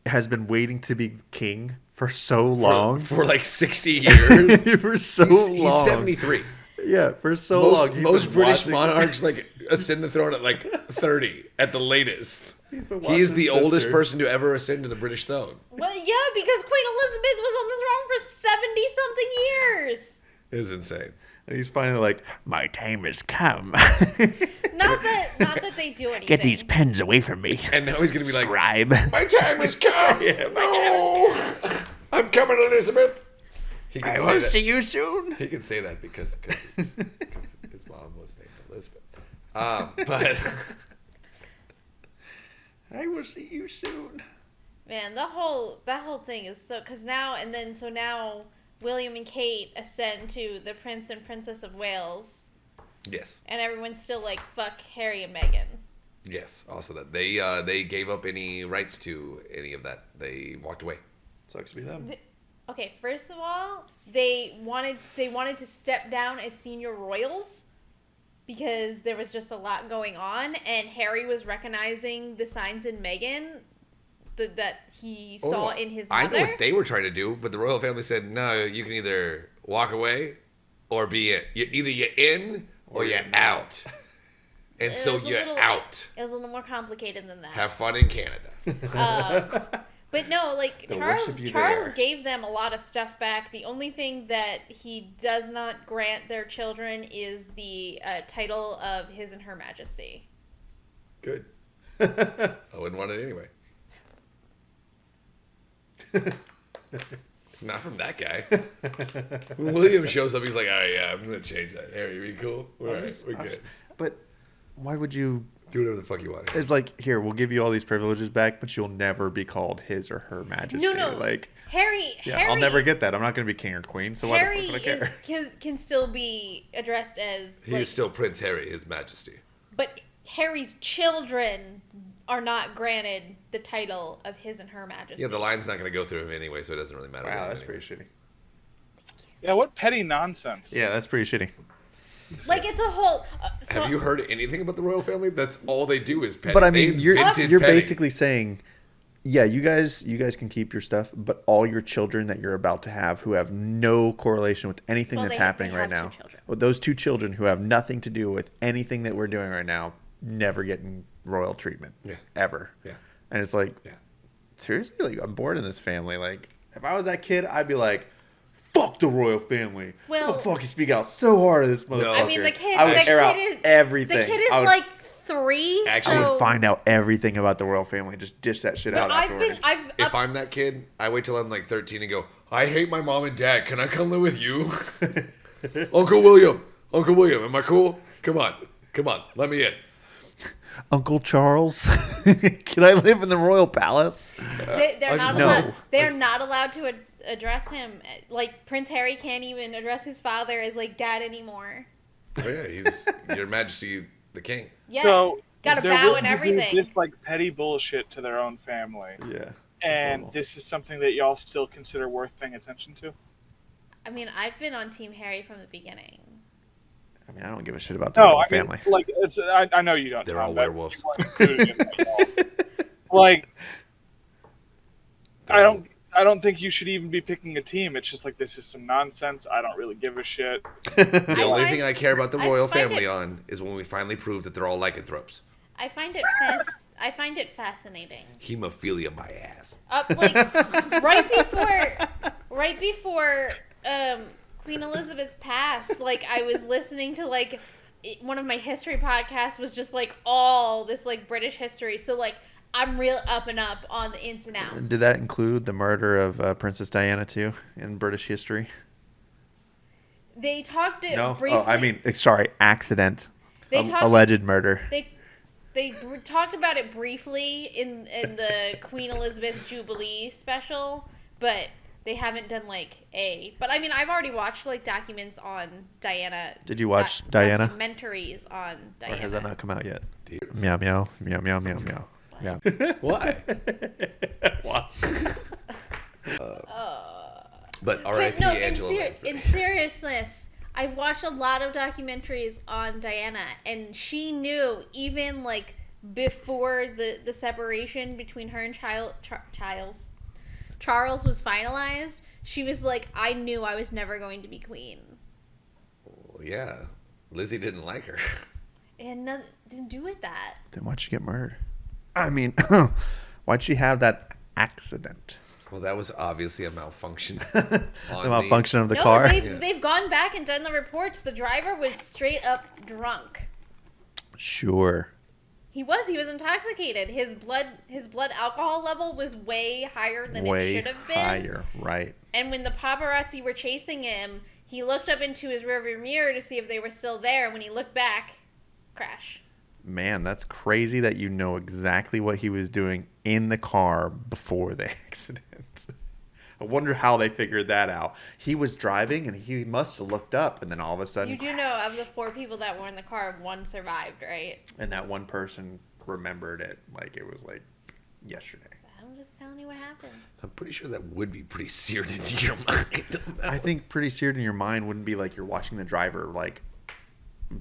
has been waiting to be king for so long. For like 60 years. For so He's long. 73. Yeah, for so long. He's Most been British watching- monarchs like ascend the throne at like 30 at the latest. He's been He's watching the his oldest sister. person to ever ascend to the British throne. Well, yeah, because Queen Elizabeth was on the throne for 70 something years. It was insane. And he's finally like, my time has come. Not that they do anything. Get these pens away from me. And now he's gonna be like, Scribe. my time has come. No, I'm coming, Elizabeth. He can I say will that. see you soon. He can say that because his mom was named Elizabeth. But I will see you soon. Man, that whole thing is so now William and Kate ascend to the Prince and Princess of Wales, yes, and everyone's still like, fuck Harry and Meghan. yes. Also, that they gave up any rights to any of that. They walked away. Sucks to be them. Okay, first of all, they wanted to step down as senior royals because there was just a lot going on, and Harry was recognizing the signs in Meghan that he saw in his mother. I know what they were trying to do, but the royal family said, no, you can either walk away or be in. Either you're in or you're out. And so you're out. It was a little more complicated than that. Have fun in Canada. But no, like They'll Charles worship you there. gave them a lot of stuff back. The only thing that he does not grant their children is the title of His and Her Majesty. Good. I wouldn't want it anyway. Not from that guy. When William shows up, he's like, all right, yeah, I'm going to change that. Harry, we cool? All right, we're good. But why would you? Do whatever the fuck you want. It's like, here, we'll give you all these privileges back, but you'll never be called His or Her Majesty. No. Like, Harry. I'll never get that. I'm not going to be king or queen, so why Harry the fuck would I care? can still be addressed as. He like, is still Prince Harry, His Majesty. But Harry's children are not granted the title of His and Her Majesty. Yeah, the line's not going to go through him anyway, so it doesn't really matter. to Wow, him that's anyway. pretty shitty. Yeah, what petty nonsense. Yeah, that's pretty shitty. Like it's a whole. So, Have you heard anything about the royal family? That's all they do is petty. But I They mean, you're invented you're petty. basically saying, yeah, you guys can keep your stuff, but all your children that you're about to have, who have no correlation with anything Well, that's they happening have right two now, children. well, those two children who have nothing to do with anything that we're doing right now, never getting royal treatment, Yeah. ever. Yeah. And it's like, Yeah. seriously, like I'm bored in this family. Like, if I was that kid, I'd be like, fuck the royal family. Well- I'm gonna fucking speak out so hard at this motherfucker. I mean, the kid. I would the air out kid is, everything. The kid is I would- like 3. Actually, I so, would find out everything about the royal family and just dish that shit out afterwards. If I'm that kid, I wait till I'm like 13 and go, I hate my mom and dad. Can I come live with you? Uncle William, am I cool? Come on, let me in. Uncle Charles, can I live in the royal palace? they're I not just- allowed. No. They're not allowed to address him. Like Prince Harry can't even address his father as like dad anymore. Oh yeah, he's Your Majesty the King. Yeah, So gotta they're bow willing and to do everything. This like petty bullshit to their own family, Yeah. and all. this is something that y'all still consider worth paying attention to. I mean, I've been on Team Harry from the beginning. I mean, I don't give a shit about the No, royal I mean, family. like I know you don't. They're Tom, all but werewolves. you weren't included in that at all. Like, I I don't think you should even be picking a team. It's just like, this is some nonsense. I don't really give a shit. The only find- thing I care about the I royal find family it- on is when we finally prove that they're all lycanthropes. I find it fascinating. Hemophilia my ass. Like right before Queen Elizabeth's passed, like I was listening to like one of my history podcasts was just like all this like British history. So like I'm real up and up on the ins and outs. Did that include the murder of Princess Diana too in British history? They talked it No. briefly. Oh, I mean, sorry, accident. They talked- Alleged murder. They talked about it briefly in the Queen Elizabeth Jubilee special, but they haven't done like But I mean, I've already watched like documents on Diana. Did you watch Diana? Documentaries on Diana. Or has that not come out yet? Dude. Meow meow meow meow meow meow. Yeah. Why? What? But But R.I.P. no, Angela in Lansbury. seriousness, I've watched a lot of documentaries on Diana, and she knew even like before the separation between her and Charles was finalized. She was like, I knew I was never going to be queen. Well, yeah. Lizzie didn't like her. And didn't do it that. Then why'd she get murdered? I mean, why'd she have that accident? Well, that was obviously a malfunction. The malfunction of the No, car. they've gone back and done the reports. The driver was straight up drunk. Sure. He was intoxicated. His blood alcohol level was way higher than it Way should have been. higher, right? And when the paparazzi were chasing him, he looked up into his rearview mirror to see if they were still there. And when he looked back, crash. Man, that's crazy that you know exactly what he was doing in the car before the accident. I wonder how they figured that out. He was driving and he must have looked up, and then all of a sudden, You do know of the 4 people that were in the car, 1 survived, right? and that one person remembered it like it was like yesterday. I'm just telling you what happened. I'm pretty sure that would be pretty seared into your mind. I think pretty seared in your mind wouldn't be like you're watching the driver like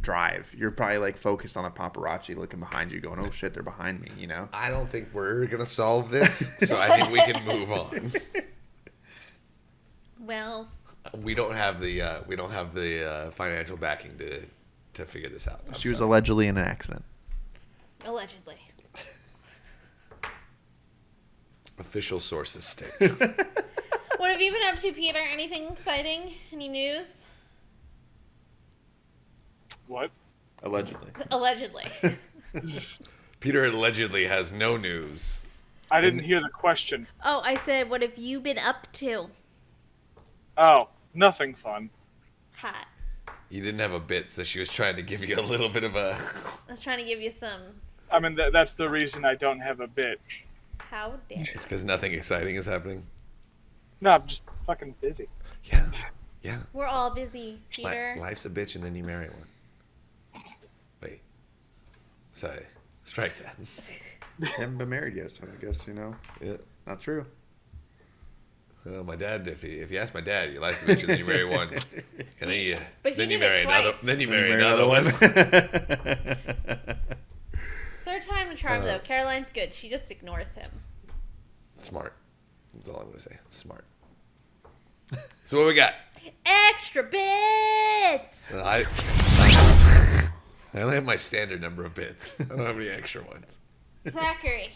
drive. You're probably like focused on a paparazzi looking behind you going, oh shit, they're behind me, you know? I don't think we're going to solve this, so I think we can move on. Well, We don't have the financial backing to figure this out. She was allegedly in an accident. allegedly. Official sources state. What have you been up to, Peter? Anything exciting? Any news? What? Allegedly. Allegedly. Peter allegedly has no news. I didn't hear the question. Oh, I said, what have you been up to? Oh, nothing fun. Hot. You didn't have a bit, so she was trying to give you a little bit of a... I was trying to give you some. I mean, that's the reason I don't have a bit. How dare. It's because nothing exciting is happening. No, I'm just fucking busy. Yeah. Yeah. We're all busy, Peter. Life's a bitch and then you marry one. Wait. Sorry. Strike that. Haven't been married yet, so I guess, you know, Yeah. not true. My dad, if you ask my dad, you life's a bitch and then you marry one. And then you, But he then you did it marry another. twice. Then you marry another one. Third time the charm, though. Caroline's good. She just ignores him. Smart. That's all I'm going to say. Smart. So what we got? Extra bits! I only have my standard number of bits. I don't have any extra ones. Zachary.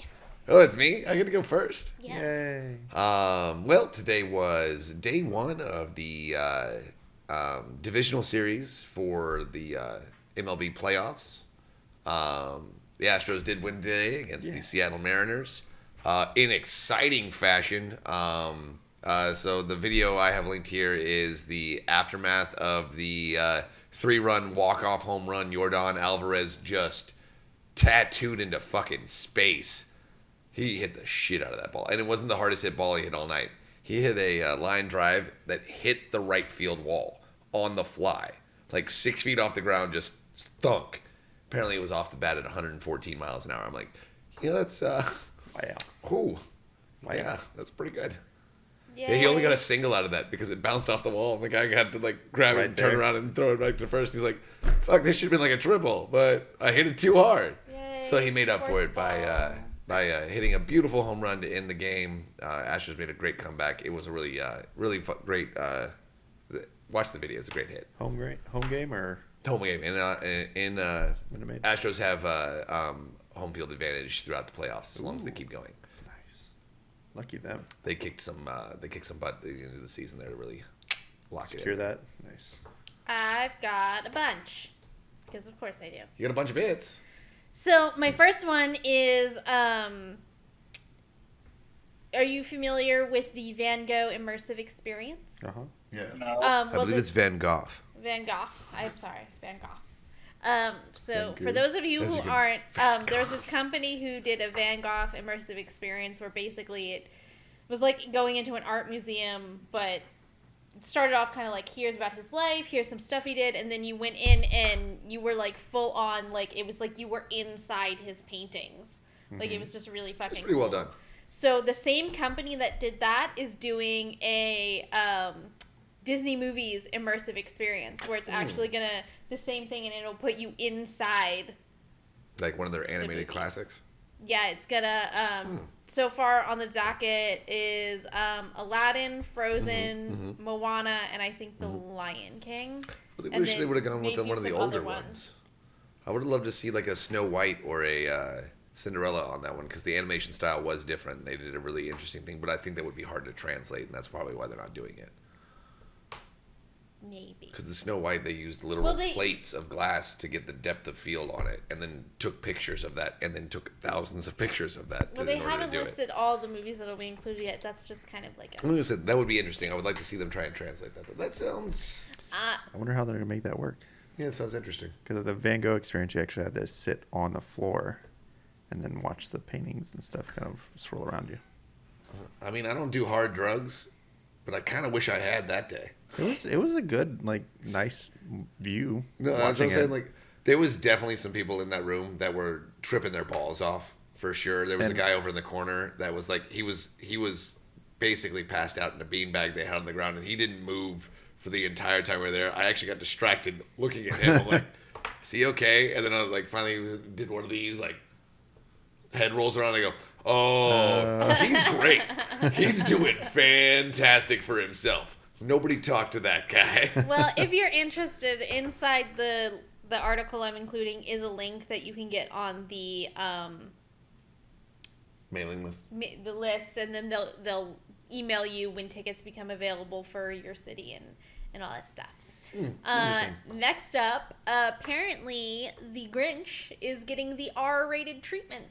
Oh, it's me? I get to go first. Yeah. Yay. Well, today was day 1 of the divisional series for the MLB playoffs. The Astros did win today against the Seattle Mariners in exciting fashion. So the video I have linked here is the aftermath of the 3-run walk-off home run Yordan Alvarez just tattooed into fucking space. He hit the shit out of that ball. And it wasn't the hardest hit ball he hit all night. He hit a line drive that hit the right field wall on the fly. Like 6 feet off the ground, just thunk. Apparently it was off the bat at 114 miles an hour. I'm like, that's, Wow. ooh. Yeah, that's pretty good. Yeah. Yeah, he only got a single out of that because it bounced off the wall. And the guy had to grab it Right and turn there. around and throw it back to first. He's like, fuck, this should have been like a triple, but I hit it too hard. Yay, So he made up for sports it by hitting a beautiful home run to end the game. Astros made a great comeback. It was a really great. Watch the video; it's a great hit. Home game or Home game, and Minute Astros have home field advantage throughout the playoffs as long as they keep going. nice. Lucky them. They kicked some butt at the end of the season there to really lock Secure it in. that. Nice. I've got a bunch. Because of course I do. You got a bunch of hits. So my first one is, are you familiar with the Van Gogh immersive experience? Uh-huh. Yeah. No. I believe it's Van Gogh. Van Gogh. I'm sorry, Van Gogh. So Van for Gogh. those of you As who you can- aren't, Van there's Gogh. this company who did a Van Gogh immersive experience where basically it was like going into an art museum, but it started off kind of like, here's about his life, here's some stuff he did, and then you went in and you were like full on, like it was like you were inside his paintings. Like it was just really fucking It's pretty well cool. done. So the same company that did that is doing a Disney movies immersive experience where it's actually gonna the same thing and it'll put you inside. Like one of their animated movies. classics. Yeah, it's gonna. So far on the docket is Aladdin, Frozen, Moana, and I think The Lion King. But they And wish they then would have gone with maybe one of the some older other ones. I would have loved to see like a Snow White or a Cinderella on that one because the animation style was different. They did a really interesting thing, but I think that would be hard to translate, and that's probably why they're not doing it. Maybe. Because the Snow White, they used literal Well, they- plates of glass to get the depth of field on it, and then took pictures of that, and then took thousands of pictures of that Well, in they order haven't to do it. listed all the movies that'll be included yet. That's just kind of like Like I said, that would be interesting. I would like to see them try and translate that. That sounds... a. I wonder how they're gonna make that work. Yeah, it sounds interesting. Because of the Van Gogh experience, you actually had to sit on the floor and then watch the paintings and stuff kind of swirl around you. I mean, I don't do hard drugs, but I kind of wish I had that day. It was a good, like, nice view. No, that's what I'm watching saying. it. Like, there was definitely some people in that room that were tripping their balls off for sure. There was a And- guy over in the corner that was like, he was basically passed out in a beanbag they had on the ground, and he didn't move for the entire time we were there. I actually got distracted looking at him. I'm like, is he okay? And then I like finally did one of these, like, head rolls around. And I go, oh, he's great. He's doing fantastic for himself. Nobody talked to that guy. Well, if you're interested, inside the article I'm including is a link that you can get on the Mailing list. the list, and then they'll email you when tickets become available for your city and all that stuff. Next up, apparently the Grinch is getting the R-rated treatment.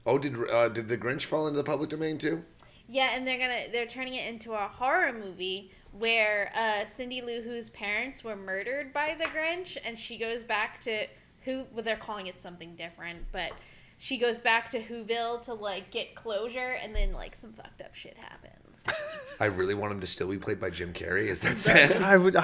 Oh, did the Grinch fall into the public domain too? Yeah, and they're turning it into a horror movie where Cindy Lou Who's parents were murdered by the Grinch, and she goes back to they're calling it something different, but she goes back to Whoville to like get closure, and then like some fucked up shit happens. I really want him to still be played by Jim Carrey. Is that sad? I would.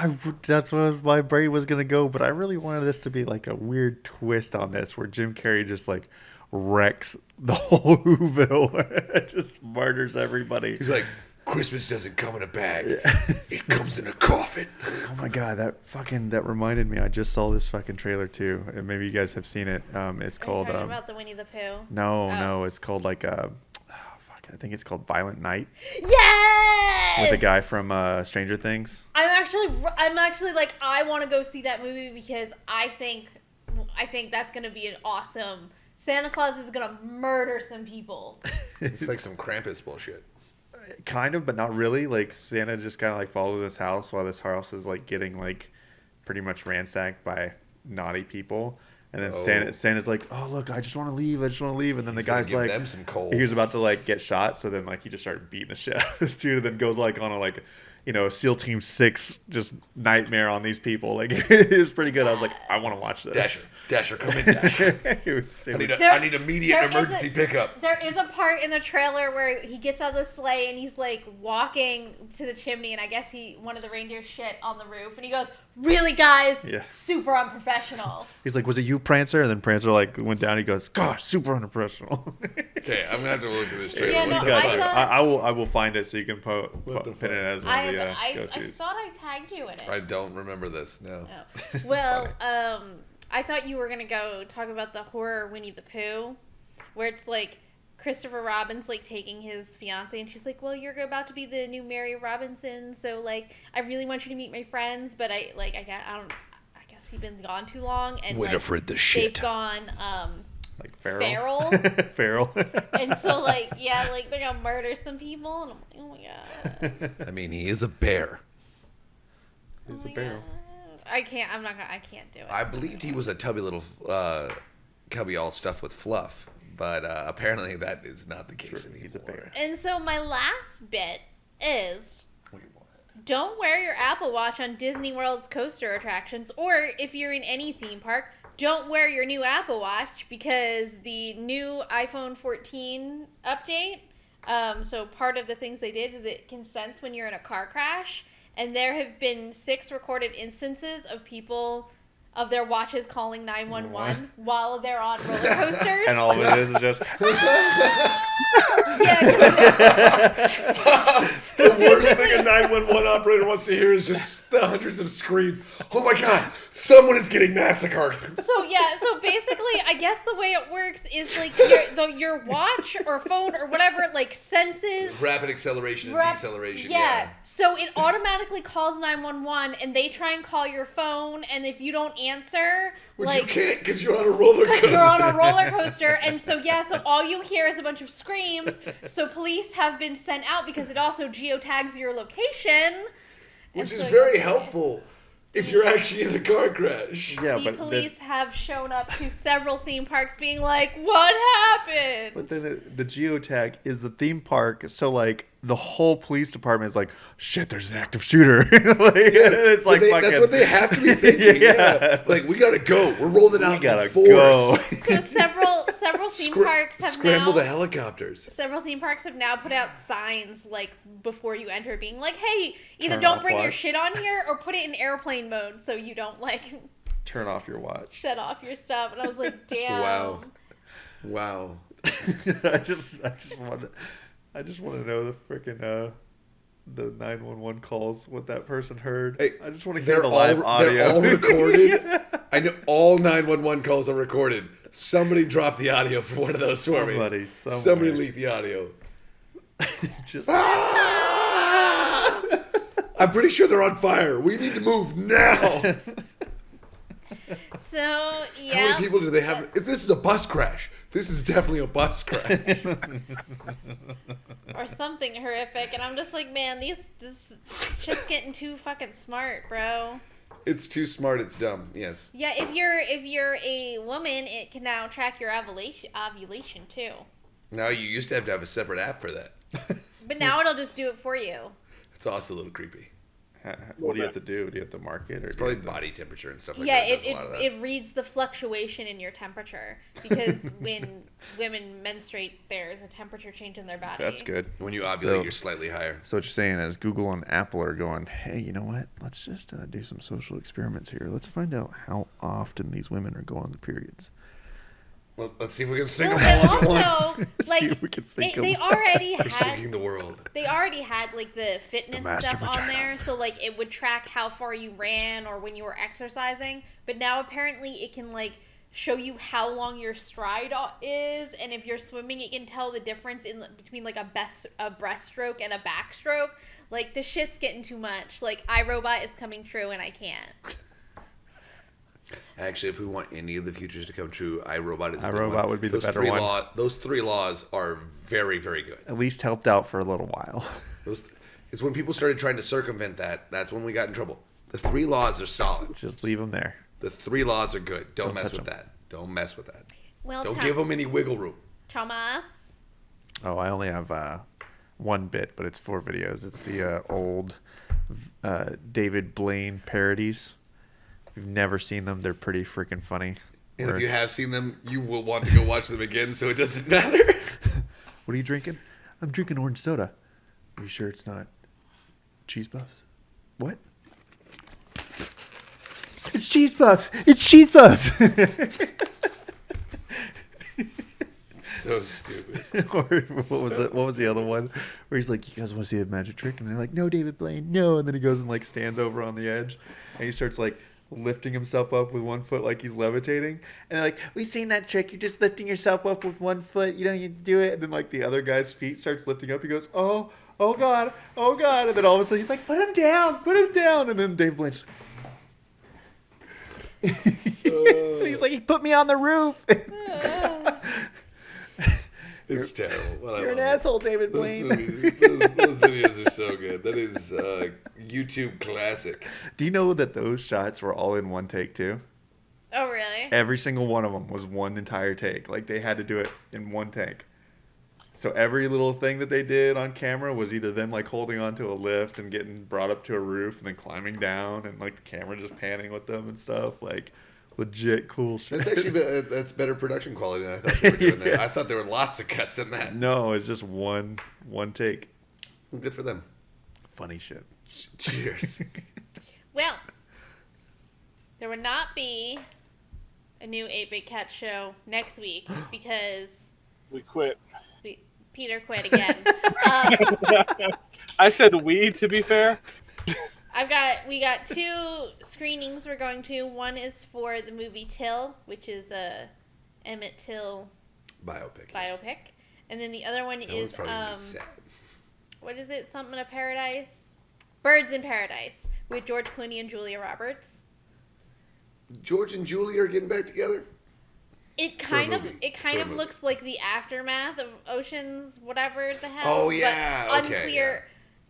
That's what my brain was gonna go, but I really wanted this to be like a weird twist on this, where Jim Carrey just like wrecks the whole Whoville, just murders everybody. He's like, Christmas doesn't come in a bag. Yeah. It comes in a coffin. Oh my god, that reminded me. I just saw this fucking trailer too, and maybe you guys have seen it. It's Are you called. talking about the Winnie the Pooh? No, it's called like I think it's called Violent Night Yes. with the guy from Stranger Things. I'm actually like, I want to go see that movie because I think that's gonna be an awesome. Santa Claus is gonna murder some people. It's like some Krampus bullshit. Kind of, but not really. Like Santa just kind of like follows this house while this house is like getting like pretty much ransacked by naughty people. And then Oh. Santa's like, "Oh look, I just want to leave. And then He's the guy's gonna give like, them some coal. he was about to like get shot. So then like he just started beating the shit out of this dude, and then goes like on a like, SEAL Team 6 just nightmare on these people. Like it was pretty good. I was like, I want to watch this. Dasher, come in, Dasher. I need immediate there is emergency pickup. There is a part in the trailer where he gets out of the sleigh and he's like walking to the chimney, and I guess one of the reindeer shit on the roof, and he goes, "Really, guys? Yeah. Super unprofessional." He's like, "Was it you, Prancer?" And then Prancer like went down. He goes, "Gosh, super unprofessional." Okay, I'm gonna have to look at this trailer. Yeah, What no, the You got fuck? you. thought- I will find it so you can What the pin it as one I of the I go-tos. thought I tagged you in it. I don't remember this. No. Oh. Well, I thought you were gonna go talk about the horror Winnie the Pooh, where it's like Christopher Robin's like taking his fiance, and she's like, "Well, you're about to be the new Mary Robinson, so like, I really want you to meet my friends, but I guess he's been gone too long, and Winifred the shit. they've gone Like feral. feral, Feral. and so like yeah, like they're gonna murder some people, and I'm like, oh my god, I mean, he is a bear. oh He's a my bear. God. I can't do it. I believed he was a tubby little cubby all stuffed with fluff, but apparently that is not the case anymore. He's a bear. And so my last bit is, don't wear your Apple Watch on Disney World's coaster attractions, or if you're in any theme park, don't wear your new Apple Watch because the new iPhone 14 update, so part of the things they did is it can sense when you're in a car crash, and there have been 6 recorded instances of people of their watches calling 911 while they're on roller coasters. And all of it is just. Yeah, The worst thing a 911 operator wants to hear is just the hundreds of screams. Oh my god, someone is getting massacred. so basically, I guess the way it works is like your watch or phone or whatever like senses Rapid acceleration and deceleration. Yeah. So it automatically calls 911, and they try and call your phone, and if you don't answer, Which like you can't because you're on a roller coaster. you're on a roller coaster, and so all you hear is a bunch of screams. So police have been sent out because it also geotags your location, Which and is so very helpful if you're actually in a car crash. Yeah, the but police have shown up to several theme parks being like, "What happened?" But then the geotag is the theme park, so like the whole police department is like, shit, there's an active shooter. Like, it's like fucking... That's what they have to be thinking. Yeah. Like, we gotta go. We're rolling out We gotta in force. go. So several theme parks have Scramble now the helicopters. several theme parks have now put out signs like before you enter, being like, "Hey, either Turn don't off bring your watch. shit on here or put it in airplane mode so you don't like Turn off your watch. set off your stuff." And I was like, "Damn." Wow. I just want to know the freaking the 911 calls, what that person heard. Hey, I just want to hear the live audio. They're all recorded. I know all 911 calls are recorded. Somebody dropped the audio for one of those for me. Somebody leaked the audio. Just I'm pretty sure they're on fire. We need to move now. So How yeah, many people do they have? If this is a bus crash, this is definitely a bus crash. or something horrific, and I'm just like, man, this shit's getting too fucking smart, bro. It's too smart. It's dumb. Yes. Yeah, if you're a woman, it can now track your ovulation too. Now you used to have a separate app for that. But now it'll just do it for you. It's also a little creepy. what do you have to do? Do you have to mark it? Or It's do you probably have to- body temperature and stuff like Yeah, that. Does a lot of that. it reads the fluctuation in your temperature because when women menstruate, there's a temperature change in their body. That's good. When you ovulate, So- you're slightly higher. So what you're saying is Google and Apple are going, hey, you know what? Let's just do some social experiments here. Let's find out how often these women are going on the periods. Well, let's see if we can sync Well, them all and at also, once. like, See if we can sync they 'em. already We're had syncing the world. they already had like the fitness master stuff on vagina. there, so like it would track how far you ran or when you were exercising. But now apparently it can like show you how long your stride is, and if you're swimming, it can tell the difference between like a breaststroke and a backstroke. Like the shit's getting too much. Like iRobot is coming true, and I can't. Actually, if we want any of the futures to come true, iRobot is a good iRobot one. would be the Those better three one. Those 3 laws are very, very good. At least helped out for a little while. It's when people started trying to circumvent that. That's when we got in trouble. The 3 laws are solid. Just leave them there. The 3 laws are good. Don't mess touch with 'em. that. Don't mess with that. Well, Don't give them any wiggle room. Thomas. Oh, I only have one bit, but it's 4 videos. It's the old David Blaine parodies. If you've never seen them, they're pretty freaking funny. And Where- if you have seen them, you will want to go watch them again, so it doesn't matter. What are you drinking? I'm drinking orange soda. Are you sure it's not cheese puffs? What? It's cheese puffs. It's cheese puffs. So stupid. Or what was the other one where he's like, you guys want to see a magic trick? And they're like, no, David Blaine, no. And then he goes and like stands over on the edge and he starts like lifting himself up with one foot like he's levitating. And they're like, "We've seen that trick. You're just lifting yourself up with one foot. You don't need to do it." And then like the other guy's feet starts lifting up. He goes, "Oh, oh God, oh God." And then all of a sudden he's like, "Put him down, put him down." And then Dave Blanch. He's like, "He put me on the roof." It's terrible. But You're an asshole, David Those, Blaine. those videos are so good. That is YouTube classic. Do you know that those shots were all in one take too? Oh, really? Every single one of them was one entire take. Like they had to do it in one take. So every little thing that they did on camera was either them like holding onto a lift and getting brought up to a roof and then climbing down and like the camera just panning with them and stuff. Like legit cool shit. That's actually that's better production quality than I thought they were doing there. Yeah. I thought there were lots of cuts in that. No, it's just one take. Well, good for them. Funny shit. Cheers. Well, there would not be a new 8-Bit Cat show next week because We quit. Peter quit again. I said we, to be fair. We got 2 screenings we're going to. One is for the movie Till, which is a Emmett Till Biopic. and then the other one That is was probably gonna be sad. what is it? Something of Paradise, Birds in Paradise with George Clooney and Julia Roberts. George and Julie are getting back together. It For a kind of movie. it looks like the aftermath of Ocean's whatever the hell. Oh, yeah, but okay,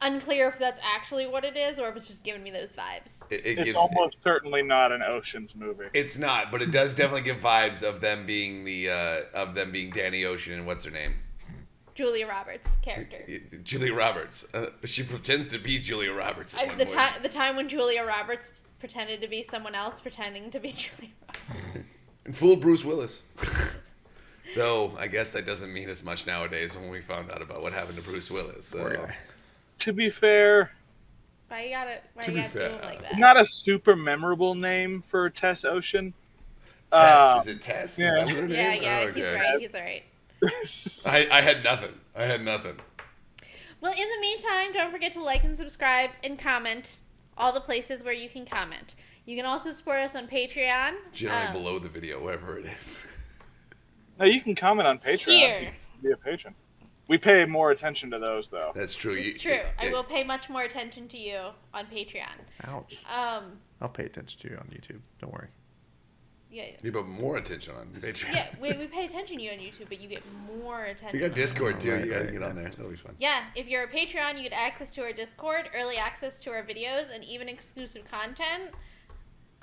unclear if that's actually what it is or if it's just giving me those vibes. It's almost certainly not an Ocean's movie. It's not, but it does definitely give vibes of them being Danny Ocean and what's her name? Julia Roberts' character. Julia Roberts. She pretends to be Julia Roberts at one point. The time when Julia Roberts pretended to be someone else pretending to be Julia Roberts. And fooled Bruce Willis. Though, I guess that doesn't mean as much nowadays when we found out about what happened to Bruce Willis. So. To be fair, Why you gotta To do be it fair, like that? not a super memorable name for Tess Ocean. Tess. Is it Tess? yeah. Is that what her Yeah, name? yeah, Oh, he's okay. right. He's right. I had nothing. Well, in the meantime, don't forget to like and subscribe and comment all the places where you can comment. You can also support us on Patreon. Generally below the video, wherever it is. No, you can comment on Patreon. Here. Be a patron. We pay more attention to those, though. That's true. It's true. I will pay much more attention to you on Patreon. Ouch. I'll pay attention to you on YouTube. Don't worry. Yeah. You put more attention on Patreon. Yeah, we pay attention to you on YouTube, but you get more attention. We got Discord too. Right, You gotta right, get on yeah. there. So it'll be fun. Yeah, if you're a Patreon, you get access to our Discord, early access to our videos, and even exclusive content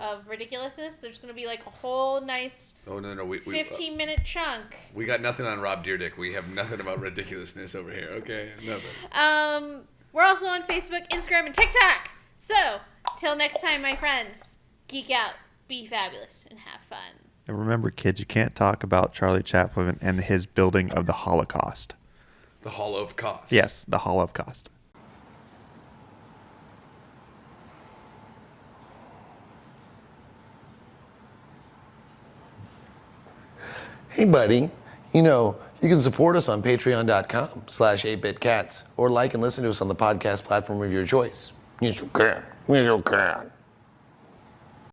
of ridiculousness. There's going to be like a whole nice Oh no, we 15-minute chunk. we got nothing on Rob Deerdick. We have nothing about ridiculousness over here. Okay, nothing. We're also on Facebook, Instagram, and TikTok. So, till next time, my friends, geek out, be fabulous, and have fun. And remember, kids, you can't talk about Charlie Chaplin and his building of the Holocaust. The Hall of Cost. Yes, the Holocaust. Hey, buddy. You know, you can support us on patreon.com/8bitcats or like and listen to us on the podcast platform of your choice. Yes, you can. Yes, you can.